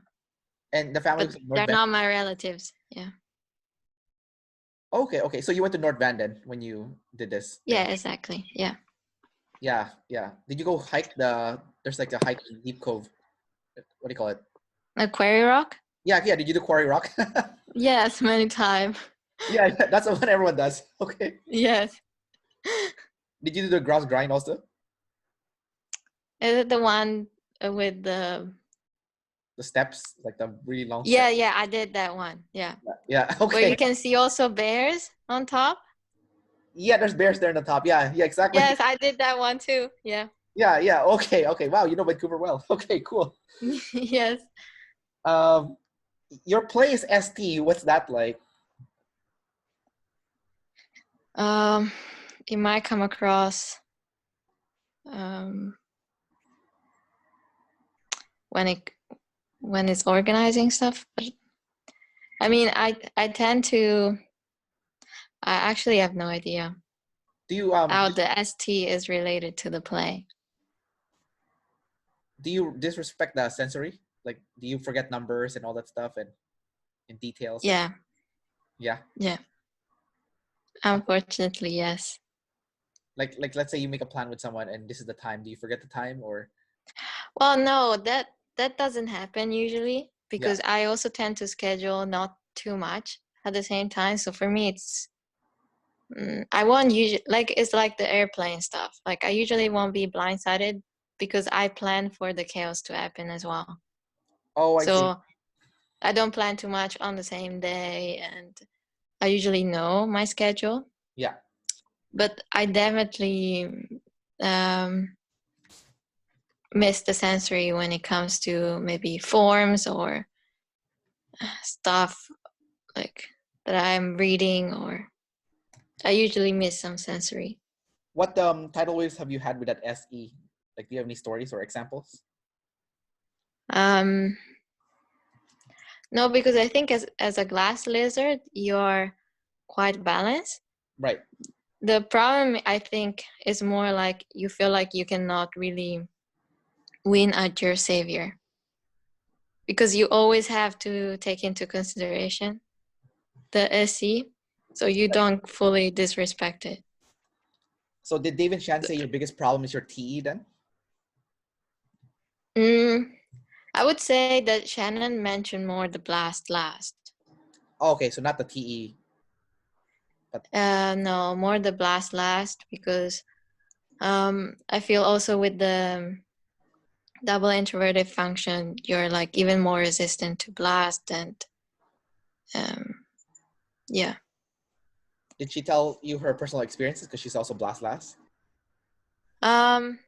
and the family But was in North they're Van. not my relatives. Yeah. Okay. Okay. So you went to North Van then when you did this Yeah, thing. exactly. Yeah. Yeah. Yeah. Did you go hike the? There's like a hike in Deep Cove. What do you call it? Like Quarry Rock? Yeah. Yeah. Did you do Quarry Rock? Yes, many times. Yeah. That's the one everyone does. Okay. Yes. Did you do the grouse grind also? Is it the one with the The steps, like the really long Yeah, steps. yeah, I did that one. Yeah. Yeah. Where Okay. you can see also bears on top. Yeah. There's bears there in the top. Yeah. Yeah. Exactly. Yes, I did that one too. Yeah. Yeah. Yeah. Okay. Okay. Wow. You know Vancouver well. Okay. Cool. Yes. Um, your place ST. What's that like? Um, you might come across um when it when it's organizing stuff. But I mean, I tend to. I actually have no idea Do you how the ST is related to the play. do you disrespect the sensory? Like, do you forget numbers and all that stuff and details and Yeah, yeah? yeah. Unfortunately, yes. Like let's say you make a plan with someone and this is the time. Do you forget the time or Well, no, that doesn't happen usually yeah? because I also tend to schedule not too much at the same time. So for me, it's I won't usually like it's like the airplane stuff. Like I usually won't be blindsided because I plan for the chaos to happen as well. Oh, I see. So I don't plan too much on the same day, and I usually know my schedule. Yeah. But I definitely um, miss the sensory when it comes to maybe forms or stuff like that I'm reading, or I usually miss some sensory. What tidal waves have you had with that SE? Like, do you have any stories or examples? Um, no, because I think as a glass lizard, you're quite balanced. Right. The problem I think is more like you feel like you cannot really win at your savior because you always have to take into consideration the SE, so you don't fully disrespect it. So did Dave and Shan say your biggest problem is your TE then? I would say that Shannon mentioned more the blast last. Oh, okay, so not the TE. But No, more the blast last because I feel also with the double introverted function, you're like even more resistant to blast and yeah. did she tell you her personal experiences? Because she's also blast last. Um,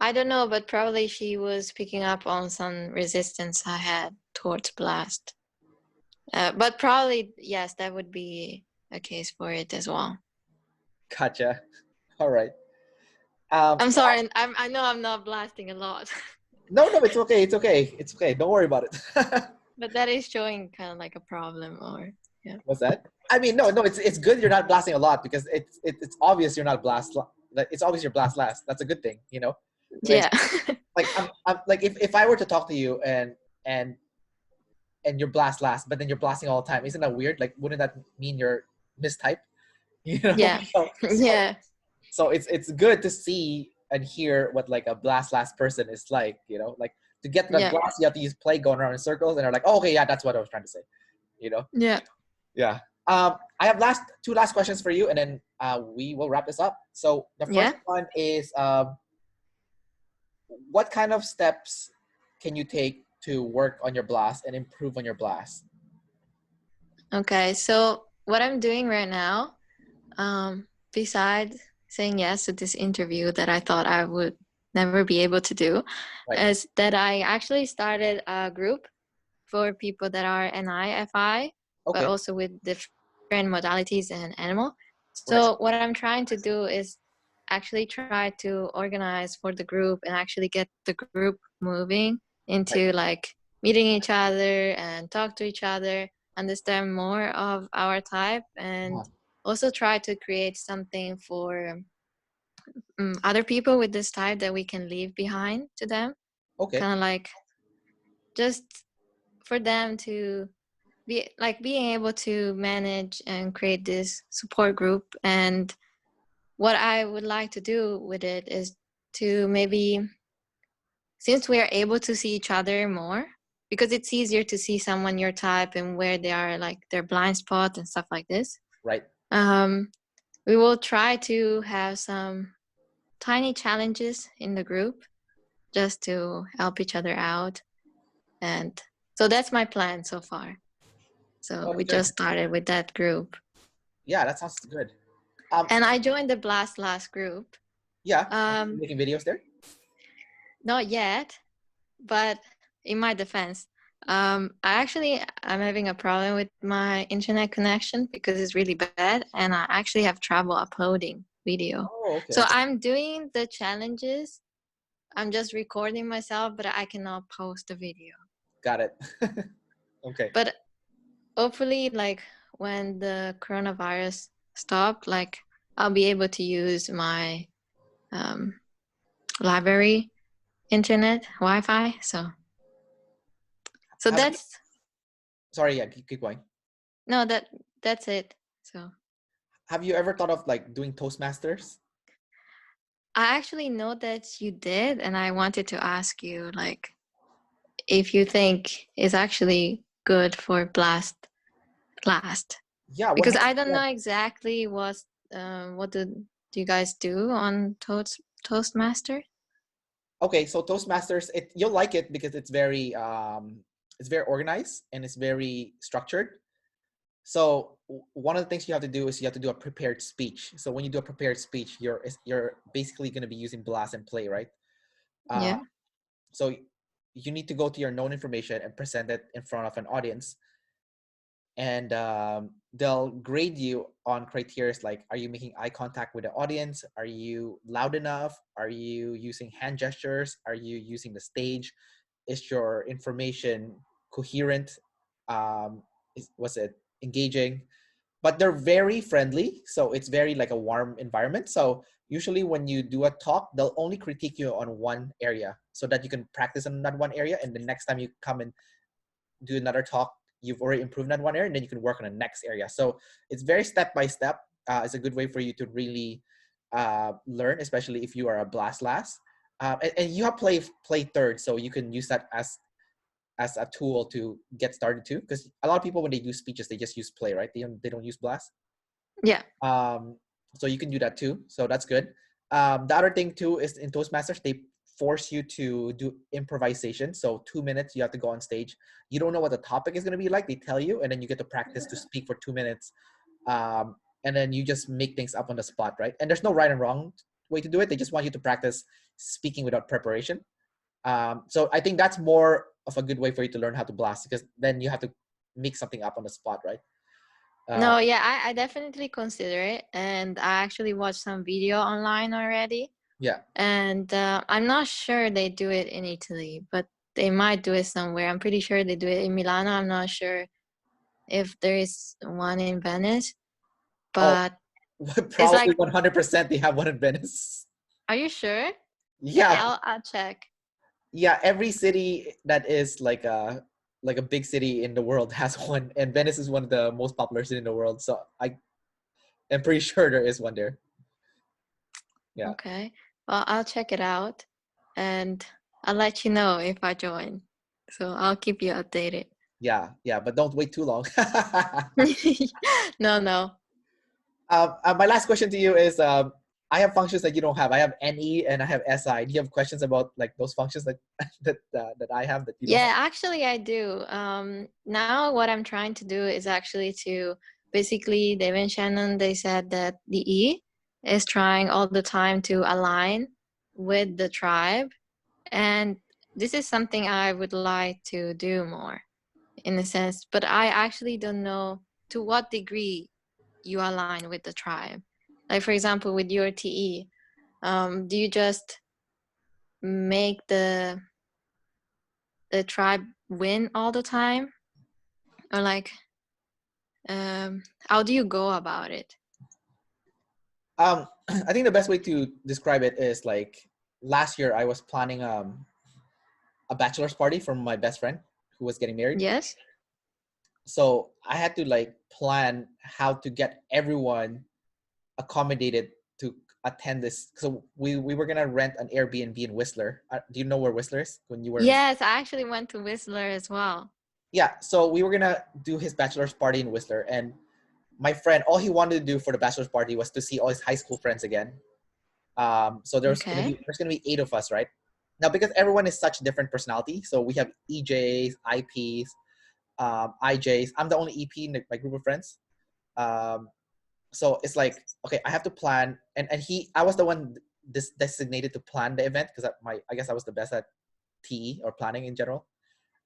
I don't know, but probably she was picking up on some resistance I had towards blast. But probably yes, that would be a case for it as well. Gotcha. All right. I'm sorry, I know I'm not blasting a lot, No, no, it's okay. It's okay. It's okay. Don't worry about it. but that is showing kind of like a problem, or yeah. What's that? I mean, no, no. It's good you're not blasting a lot because it's obvious you're not blast. Like it's obvious you're blast last. That's a good thing, you know. Like Yeah. I'm like if I were to talk to you and you're blast last, but then you're blasting all the time, isn't that weird? Like, wouldn't that mean you're mistype? You know. Yeah. So, so Yeah. so it's good to see and hear what like a blast last person is like, you know, like to get the Yeah. glass you have to use play going around in circles and they're like, oh, okay, yeah, that's what I was trying to say, you know. Yeah. Yeah. I have two last questions for you and then we will wrap this up. So the Yeah. first one is what kind of steps can you take to work on your blast and improve on your blast? Okay. So what I'm doing right now, besides saying yes to this interview that I thought I would never be able to do, Right. is that I actually started a group for people that are Ni-Fi, but Okay. also with different modalities and animal. Right. So what I'm trying to do is actually try to organize for the group and actually get the group moving Right. into like meeting each other and talk to each other, understand more of our type, and Uh-huh. also try to create something for other people with this type that we can leave behind to them, Okay. kind of like just for them to be like being able to manage and create this support group. And what I would like to do with it is to maybe, since we are able to see each other more, because it's easier to see someone your type and where they are, like their blind spot and stuff like this, Right. um, we will try to have some tiny challenges in the group just to help each other out. And so that's my plan so far. So Oh, we good. just started with that group. Yeah, that sounds good. And I joined the Blast Last group. Yeah. Um, Making videos there. Not yet, but in my defense, I'm having a problem with my internet connection because it's really bad, and I actually have trouble uploading video. Oh, So okay. I'm doing the challenges. I'm just recording myself, but I cannot post the video. Got it. Okay. But hopefully, like when the coronavirus stop, like I'll be able to use my um, library internet Wi-Fi. So Have you, that's sorry, yeah, keep going. no that's it. So Have you ever thought of like doing Toastmasters? I actually know that you did, and I wanted to ask you like if you think it's actually good for blast Yeah, because I 100%. don't know exactly what do you guys do on Toastmaster. Okay, so Toastmasters, you'll like it because it's very organized and it's very structured. So one of the things you have to do is you have to do a prepared speech. So when you do a prepared speech, you're basically going to be using Blast and Play, right? Uh, Yeah. so you need to go to your known information and present it in front of an audience, and they'll grade you on criteria like, are you making eye contact with the audience, are you loud enough, are you using hand gestures, are you using the stage, is your information coherent, was it engaging. But they're very friendly, so it's very like a warm environment. So usually when you do a talk, they'll only critique you on one area so that you can practice on that one area, and the next time you come and do another talk, you've already improved that one area, and then you can work on the next area. So it's very step by step. It's a good way for you to really learn, especially if you are a blast last. And you have play third, so you can use that as a tool to get started too. Because a lot of people when they do speeches, they just use play, right? They don't use blast. Yeah. So you can do that too. So that's good. The other thing too is in Toastmasters, they force you to do improvisation. So 2 minutes, you have to go on stage. You don't know what the topic is going to be like. They tell you, and then you get to practice to speak for 2 minutes. And then you just make things up on the spot, right? And there's no right and wrong way to do it. They just want you to practice speaking without preparation. So I think that's more of a good way for you to learn how to blast, because then you have to make something up on the spot, right? No, yeah, I definitely consider it, and I actually watched some video online already. Yeah. And I'm not sure they do it in Italy, but they might do it somewhere. I'm pretty sure they do it in Milano. I'm not sure if there is one in Venice, Oh, but it's probably like, 100% they have one in Venice. are you sure? Yeah, Yeah, I'll check. yeah. Every city that is like a big city in the world has one, and Venice is one of the most popular city in the world. So I am pretty sure there is one there. Yeah, Okay. Well, I'll check it out, and I'll let you know if I join. So I'll keep you updated. yeah, yeah. But don't wait too long. No, no. My last question to you is: I have functions that you don't have. I have NE and I have SI. Do you have questions about like those functions that that I have that you don't have? Yeah, actually, I do. Now, what I'm trying to do is actually to basically Dave and Shannon, they said that the E is trying all the time to align with the tribe. And this is something I would like to do more in a sense, but I actually don't know to what degree you align with the tribe. Like for example, with your TE, do you just make the tribe win all the time, or like how do you go about it? I think the best way to describe it is like last year I was planning a bachelor's party for my best friend who was getting married. Yes. So I had to like plan how to get everyone accommodated to attend this. So we were gonna rent an Airbnb in Whistler. Do you know where Whistler is? When you were Yes, I actually went to Whistler as well. Yeah, so we were gonna do his bachelor's party in Whistler, and my friend, all he wanted to do for the bachelor's party was to see all his high school friends again. So Okay. there's gonna be 8 of us, right? Now, because everyone is such different personality, so we have EJs, IPs, IJs. I'm the only EP in my group of friends. So it's like, okay, I have to plan, and I was the one designated to plan the event because I guess I was the best at TE or planning in general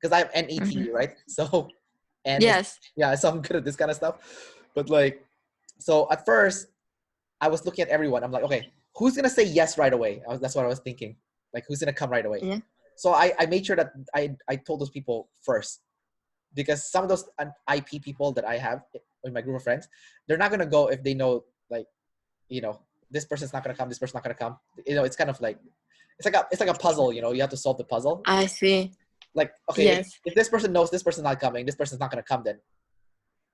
because I have NET, right? So, and it's, Yes. yeah, so I'm good at this kind of stuff. But like, so at first, I was looking at everyone. I'm like, okay, who's gonna say yes right away? That's what I was thinking. Like, who's gonna come right away? Yeah. So I made sure that I told those people first because some of those IP people that I have in my group of friends, they're not gonna go if they know like, this person's not gonna come, this person's not gonna come. It's kind of like it's like a puzzle. You have to solve the puzzle. I see. Like, okay, Yes. if this person knows this person's not coming, this person's not gonna come, then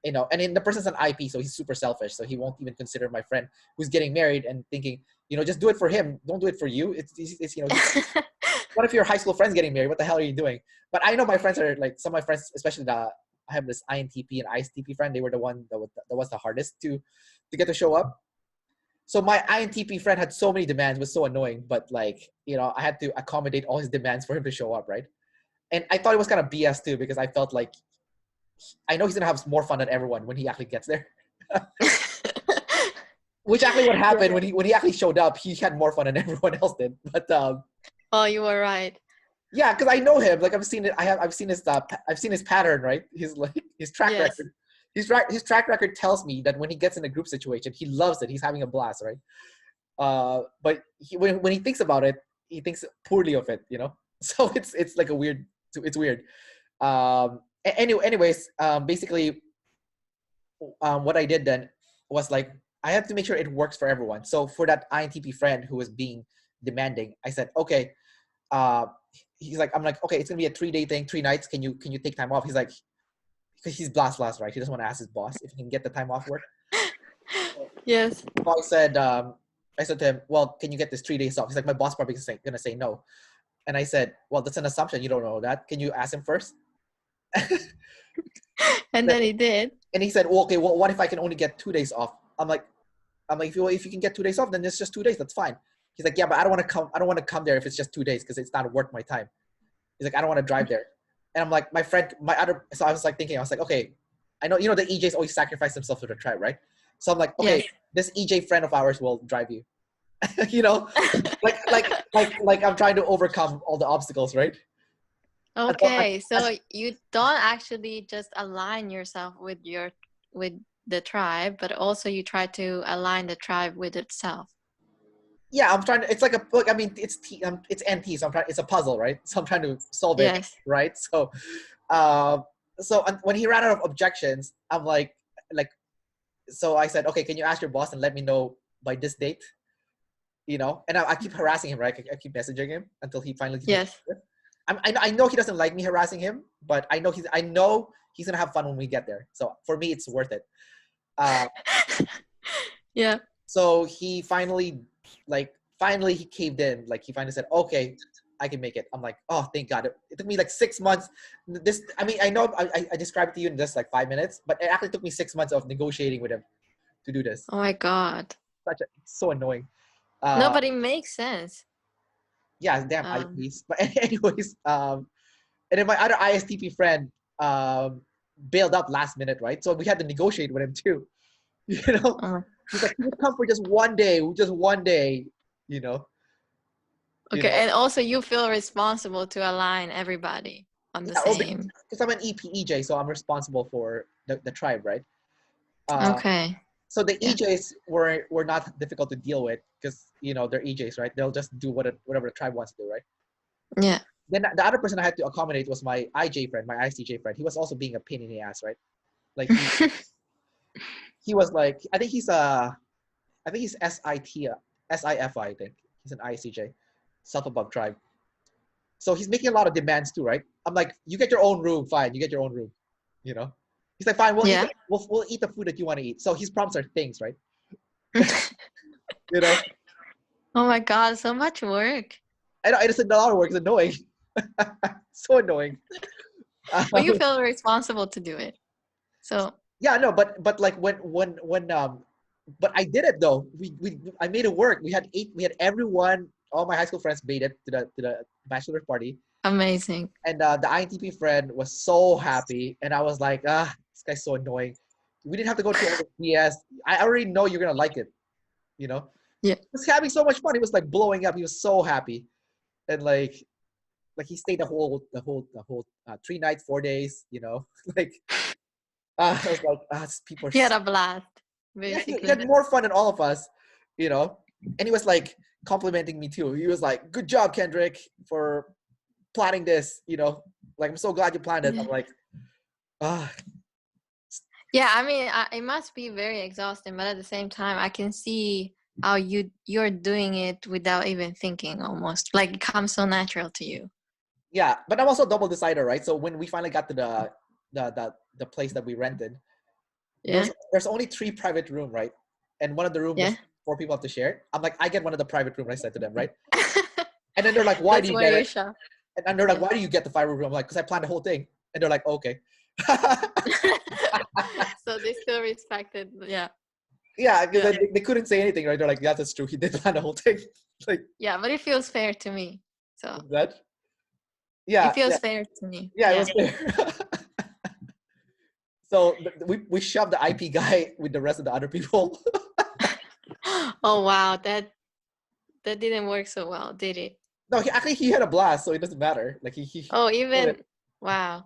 and then the person's an IP, so he's super selfish, so he won't even consider my friend who's getting married and thinking, just do it for him, don't do it for you. What if your high school friend's getting married? What the hell are you doing? But I know my friends are like, some of my friends, especially I have this INTP and ISTP friend. They were the one that was the hardest to get to show up. So my INTP friend had so many demands, was so annoying. But like, I had to accommodate all his demands for him to show up, right? And I thought it was kind of BS too, because I felt like I know he's gonna have more fun than everyone when he actually gets there. Which actually what happened when he actually showed up, he had more fun than everyone else did. But Oh, you were right. yeah, because I know him. Like I've seen it. I've seen his pattern, right? His track Yes. record. His track record tells me that when he gets in a group situation, he loves it. He's having a blast, right? But when he thinks about it, he thinks poorly of it. So it's like it's weird. Anyways, basically, what I did then was like I had to make sure it works for everyone. So for that INTP friend who was being demanding, I said, okay. I'm like, okay, it's gonna be a 3-day thing, 3 nights. Can you take time off? He's like, because he's blast, right? He doesn't want to ask his boss if he can get the time off work. Yes. So I said to him, well, can you get this 3 days off? He's like, my boss probably gonna say no. And I said, well, that's an assumption. You don't know that. Can you ask him first? And then he did. And he said, well, okay, well, what if I can only get 2 days off? I'm like, if you can get 2 days off, then it's just 2 days. That's fine. He's like, yeah, but I don't want to come there if it's just 2 days because it's not worth my time. He's like, I don't want to drive there. And I'm like, so I was like thinking, I was like, okay, I know, the EJs always sacrifice themselves for the tribe, right? So I'm like, okay, Yes. this EJ friend of ours will drive you. like I'm trying to overcome all the obstacles, right? Okay, so you don't actually just align yourself with the tribe, but also you try to align the tribe with itself. Yeah, I'm trying to. It's like look. I mean, it's NT, so it's a puzzle, right? So I'm trying to solve it, Yes. right? So, when he ran out of objections, I'm like, so I said, okay, can you ask your boss and let me know by this date? And I keep harassing him, right? I keep messaging him until he finally. Yes. I know he doesn't like me harassing him, but I know he's gonna have fun when we get there. So for me, it's worth it. Yeah. So he finally he caved in. Like he finally said, okay, I can make it. I'm like, oh, thank God. It took me like 6 months. I know I described it to you in just like 5 minutes, but it actually took me 6 months of negotiating with him to do this. Oh my God. It's so annoying. No, but it makes sense. Yeah, damn IPs. But anyways, and then my other ISTP friend, bailed out last minute, right? So we had to negotiate with him too. You know, Oh, he's like, "You come for just one day, just one day." You know, okay, and also you feel responsible to align everybody on the yeah. same. Because I'm an EPEJ, so I'm responsible for the tribe, right? Okay. So the Yeah. EJs were not difficult to deal with because they're EJs, right? They'll just do whatever the tribe wants to do, right? Yeah. Then the other person I had to accommodate was my IJ friend, my ICJ friend. He was also being a pain in the ass, right? Like he was like, I think he's SIFI, I think. He's an ICJ, self above tribe. So he's making a lot of demands too, right? I'm like, you get your own room, fine. You get your own room, you know. He's like, fine, Yeah. we'll eat the food that you want to eat. So his problems are things, right? You know, Oh my God, so much work. I know it's a lot of work. It's annoying, so annoying. But you feel responsible to do it. So Yeah, no, but like when but I did it though. I made it work. We had everyone, all my high school friends made it to the bachelor party, amazing. and the INTP friend was so happy, and I was like, this guy's so annoying. We didn't have to go through all the BS. I already know you're gonna like it, you know. Yeah. He was having so much fun. He was like blowing up. He was so happy, and like he stayed the whole 3 nights, 4 days, you know, like. I was like, people are He had a blast, yeah, he basically. had more fun than all of us, you know. And he was like complimenting me too. He was like, "Good job, Kendrick, for planning this." You know, like I'm so glad you planned it. I'm like, ah, Yeah, I mean, it must be very exhausting, but at the same time, I can see how you're doing it without even thinking, almost like it comes so natural to you. yeah. But I'm also a double decider, right? So when we finally got to the place that we rented, Yeah. there's only 3 private room, right? And one of the room Yeah. there's 4 people have to share. I'm like, I get one of the private room. I said to them, right? And then they're like, "Why do That's you where get you it?" shop. And they're like, Yeah. "Why do you get the 5 room?" I'm like, "Because I planned the whole thing." And they're like, "Okay." So they still respected. Yeah. Yeah, because Yeah. they couldn't say anything, right? They're like, "Yeah, that's true. He did plan the whole thing." Like Yeah, but it feels fair to me. So that. it Yeah, feels fair to me. yeah. It Yeah. was fair. So we shoved the IP guy with the rest of the other people. Oh wow, that didn't work so well, did it? No, he had a blast, so it doesn't matter. Like he Oh, even wow.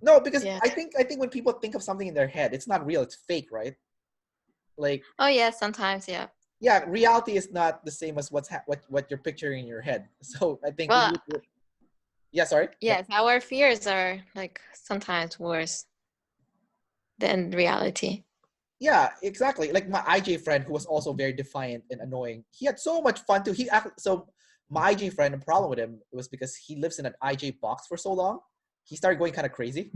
no, because Yeah. I think when people think of something in their head, it's not real. It's fake, right? Like Oh yeah, sometimes, yeah. yeah, reality is not the same as what you're picturing in your head. So I think Well, yeah, sorry. yes, our fears are like sometimes worse than reality. Yeah, exactly. Like my IJ friend, who was also very defiant and annoying. He had so much fun too. So my IJ friend, the problem with him was because he lives in an IJ box for so long. He started going kind of crazy.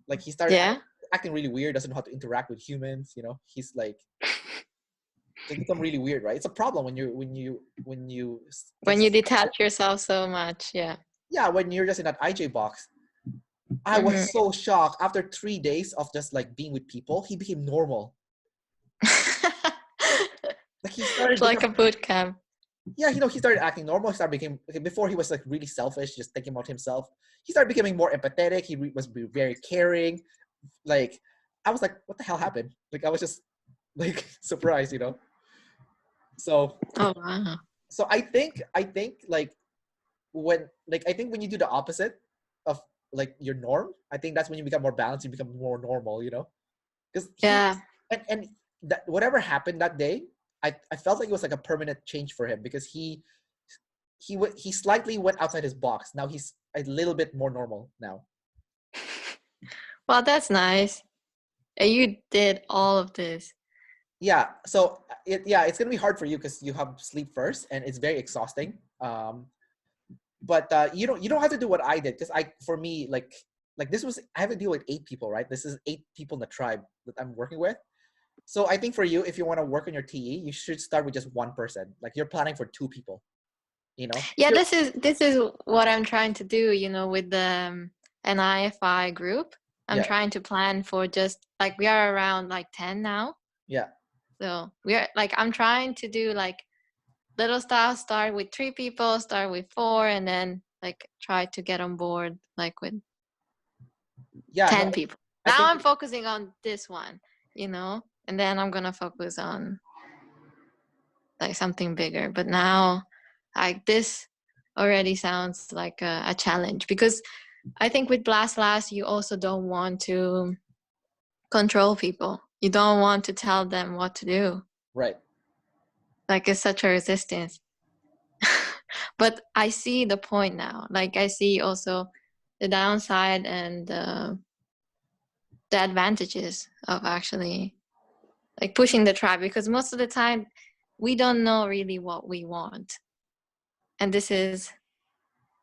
Like he started Yeah. acting really weird. Doesn't know how to interact with humans. You know, he's like just become really weird, right? It's a problem when you take When you detach yourself so much, yeah. yeah, when you're just in that IJ box. I Hmm. was so shocked after 3 days of just like being with people. He became normal. Like he It's started like a becoming boot camp. yeah, he started acting normal. He started becoming before he was like really selfish, just thinking about himself. He started becoming more empathetic. He was very caring. Like I was like, what the hell happened? Like I was just like surprised, you know. So Oh wow. so I think like I think when you do the opposite of like your norm, I think that's when you become more balanced. You become more normal, you know. Because Yeah. and that whatever happened that day, I felt like it was like a permanent change for him because he slightly went outside his box. Now he's a little bit more normal now. Well, that's nice. And you did all of this. Yeah. So it's gonna be hard for you because you have sleep first and it's very exhausting. But you don't have to do what I did because for me like this was I have to deal with 8 people, right? This is 8 people in the tribe that I'm working with. So I think for you, if you want to work on your TE, you should start with just one person. Like you're planning for 2 people, you know? Yeah, this is what I'm trying to do, with the NIFI group. I'm Yeah. trying to plan for just like we are around like 10 now. Yeah. So we are like I'm trying to do like little stuff, start with 3 people, start with 4, and then like try to get on board like with Yeah. No, 10 people. I Now think I'm focusing on this one, and then I'm gonna focus on like something bigger. But now, like this already sounds like a challenge, because I think with Blast Last, you also don't want to control people. You don't want to tell them what to do. right. Like it's such a resistance. But I see the point now. Like I see also the downside and the advantages of actually like pushing the tribe, because most of the time we don't know really what we want. And this is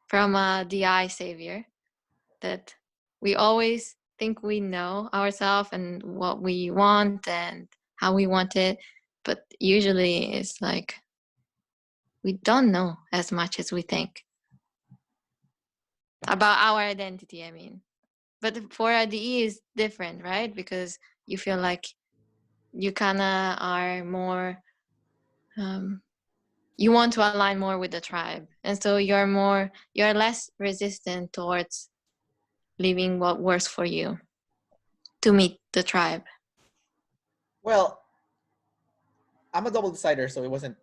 from a DI savior, that we always think we know ourselves and what we want and how we want it, but usually it's like we don't know as much as we think about our identity, I mean. But for a DE is different, right? Because you feel like you kind of are more you want to align more with the tribe, and so you're less resistant towards leaving what works for you to meet the tribe. Well, I'm a double decider, so it wasn't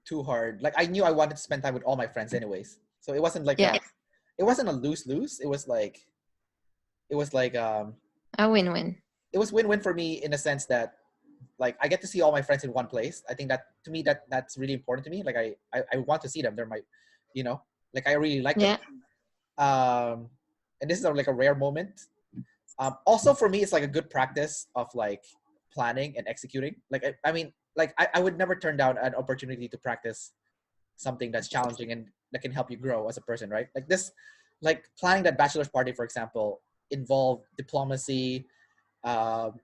too hard. Like I knew I wanted to spend time with all my friends anyways. So it wasn't like Yeah, it wasn't a lose-lose. It was like a win-win. it was win-win for me in a sense that like I get to see all my friends in one place. I think that to me that's really important to me. Like I want to see them. They're my, you know, like I really like them. Yeah. And this is like a rare moment. Also for me, it's like a good practice of like planning and executing. Like I mean, like I would never turn down an opportunity to practice something that's challenging and that can help you grow as a person, right? Like this, like planning that bachelor's party, for example, involved diplomacy, um,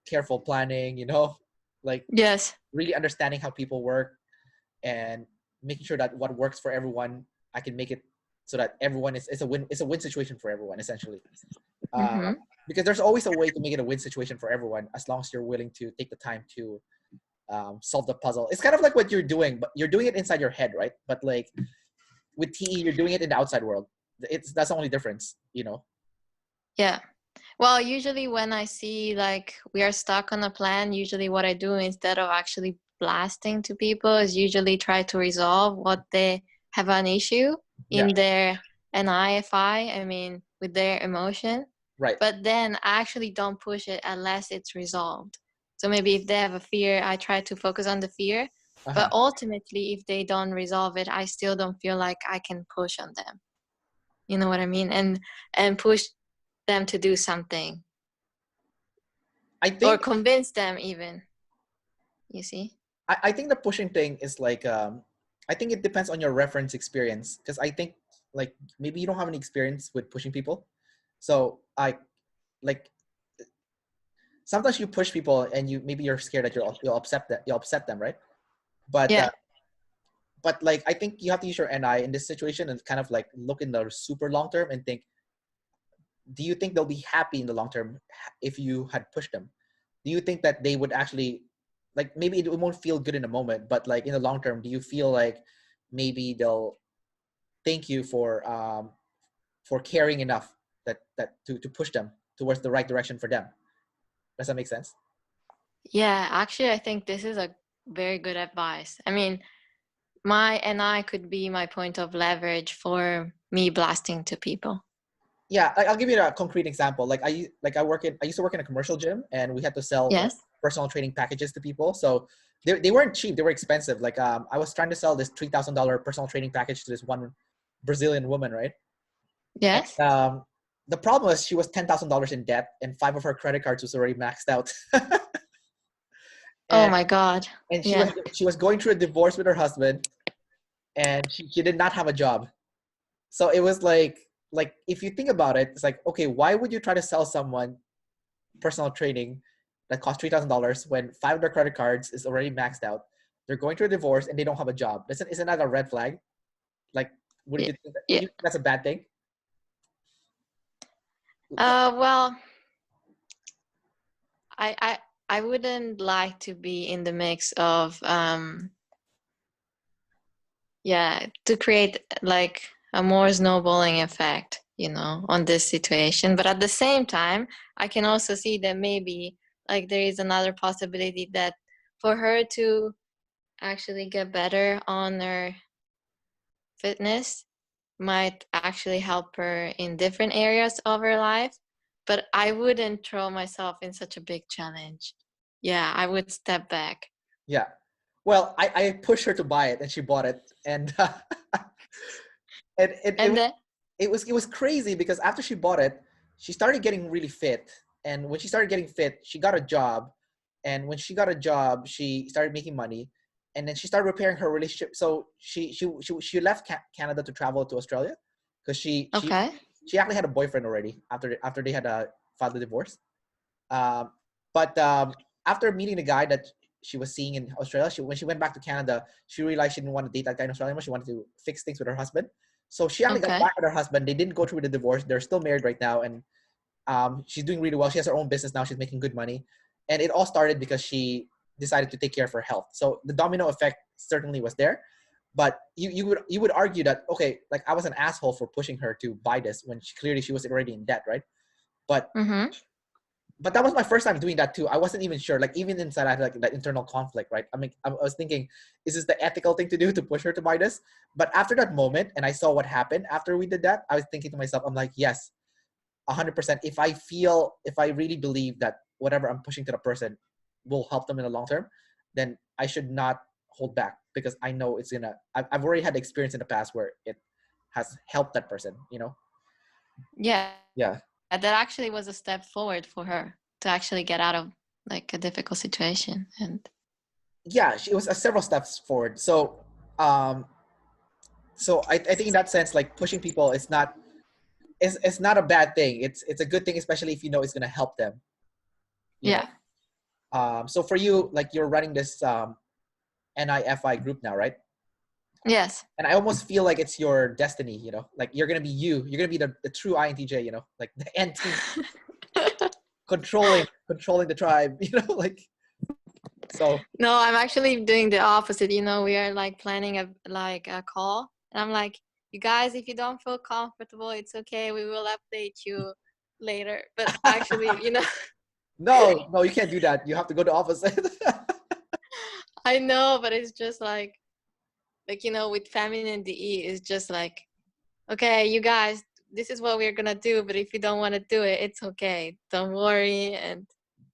careful planning, you know, like Yes. really understanding how people work and making sure that what works for everyone, I can make it so that everyone is it's a win situation for everyone essentially. Mm-hmm. Because there's always a way to make it a win situation for everyone as long as you're willing to take the time to solve the puzzle. It's kind of like what you're doing, but you're doing it inside your head, right? But like with TE, you're doing it in the outside world. That's the only difference, you know. Yeah. Well, usually when I see like we are stuck on a plan, usually what I do instead of actually blasting to people is usually try to resolve what they have an issue Yeah, in their NIFI, I mean, with their emotion. right. But then I actually don't push it unless it's resolved. So maybe if they have a fear, I try to focus on the fear. But Uh-huh. ultimately, if they don't resolve it, I still don't feel like I can push on them. You know what I mean? And push them to do something I or think convince them even, you see. I think the pushing thing is like I think it depends on your reference experience because I think like maybe you don't have any experience with pushing people, so I like sometimes you push people and you maybe you're scared that you'll upset them, right? But Yeah. but like I think you have to use your NI in this situation and kind of like look in the super long term and think, do you think they'll be happy in the long term if you had pushed them? Do you think that they would actually like maybe it won't feel good in a moment, but like in the long term, do you feel like maybe they'll thank you for caring enough that to push them towards the right direction for them? Does that make sense? Yeah, actually, I think this is a very good advice. I mean, my NI could be my point of leverage for me blasting to people. Yeah, like I'll give you a concrete example. Like I used to work in a commercial gym and we had to sell like Yes. personal training packages to people. So they weren't cheap, they were expensive. Like I was trying to sell this $3,000 personal training package to this one Brazilian woman, right? Yes. And the problem was she was $10,000 in debt and 5 of her credit cards was already maxed out. Oh and my God. and Yeah. she was going through a divorce with her husband and she did not have a job. So it was like if you think about it, it's like, okay, why would you try to sell someone personal training that costs $3,000 when 5 of their credit cards is already maxed out? They're going through a divorce and they don't have a job. Isn't that a red flag? Like, wouldn't Yeah. you think Yeah. that's a bad thing? Well, I I wouldn't like to be in the mix of yeah, to create like a more snowballing effect. on this situation. But at the same time, I can also see that maybe like there is another possibility that for her to actually get better on her fitness might actually help her in different areas of her life. But I wouldn't throw myself in such a big challenge. Yeah, I would step back. Yeah. Well, I pushed her to buy it and she bought it. And And then, it was crazy because after she bought it, she started getting really fit. And when she started getting fit, she got a job. And when she got a job, she started making money. And then she started repairing her relationship. So she left Canada to travel to Australia because okay. she actually had a boyfriend already after they had filed the divorce. Um, but after meeting the guy that she was seeing in Australia, when she went back to Canada, she realized she didn't want to date that guy in Australia anymore. She wanted to fix things with her husband. So she actually got Okay. back with her husband. They didn't go through with the divorce. They're still married right now, and she's doing really well. She has her own business now. She's making good money, and it all started because she decided to take care of her health. So the domino effect certainly was there. But you would argue that, okay, like I was an asshole for pushing her to buy this when clearly she was already in debt, right? But Mm-hmm. but that was my first time doing that too. I wasn't even sure. Like even inside, I had like that internal conflict, right? I mean, I was thinking, is this the ethical thing to do to push her to buy this? But after that moment, and I saw what happened after we did that, I was thinking to myself, I'm like, yes, 100%. If I really believe that whatever I'm pushing to the person will help them in the long term, then I should not hold back because I know it's gonna. I've already had experience in the past where it has helped that person. Yeah. Yeah. That actually was a step forward for her to actually get out of like a difficult situation. And Yeah, it was several steps forward. Um, so I think in that sense, like pushing people is not it's not a bad thing. It's a good thing, especially if you know it's gonna help them. You know. yeah. So for you, like you're running this Ni-Fi group now, right? Yes. And I almost feel like it's your destiny. Like you're gonna be you. You're gonna be the true INTJ. Like the N team controlling the tribe. Like so. No, I'm actually doing the opposite. We are like planning a call, and I'm like, you guys, if you don't feel comfortable, it's okay. We will update you later. But actually, No, you can't do that. You have to go to office. I know, but it's just like with feminine DE, it's just like, okay, you guys, this is what we're gonna do. But if you don't want to do it, it's okay. Don't worry. And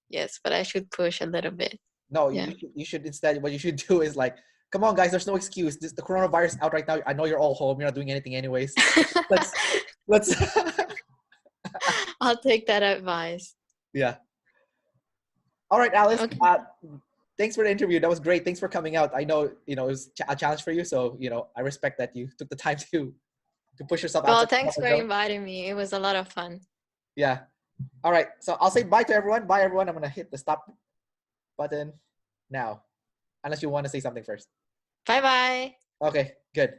yes, but I should push a little bit. No, Yeah. you should instead, what you should do is like, come on guys, there's no excuse. The coronavirus out right now. I know you're all home. You're not doing anything anyways. Let's I'll take that advice. yeah. All right, Alice. Okay. Thanks for the interview. That was great. Thanks for coming out. I know, it was a challenge for you. So, I respect that you took the time to push yourself Well, outside the thanks comfort for zone. inviting me. It was a lot of fun. Yeah. All right. So I'll say bye to everyone. Bye everyone. I'm going to hit the stop button now. Unless you want to say something first. Bye-bye. Okay, good.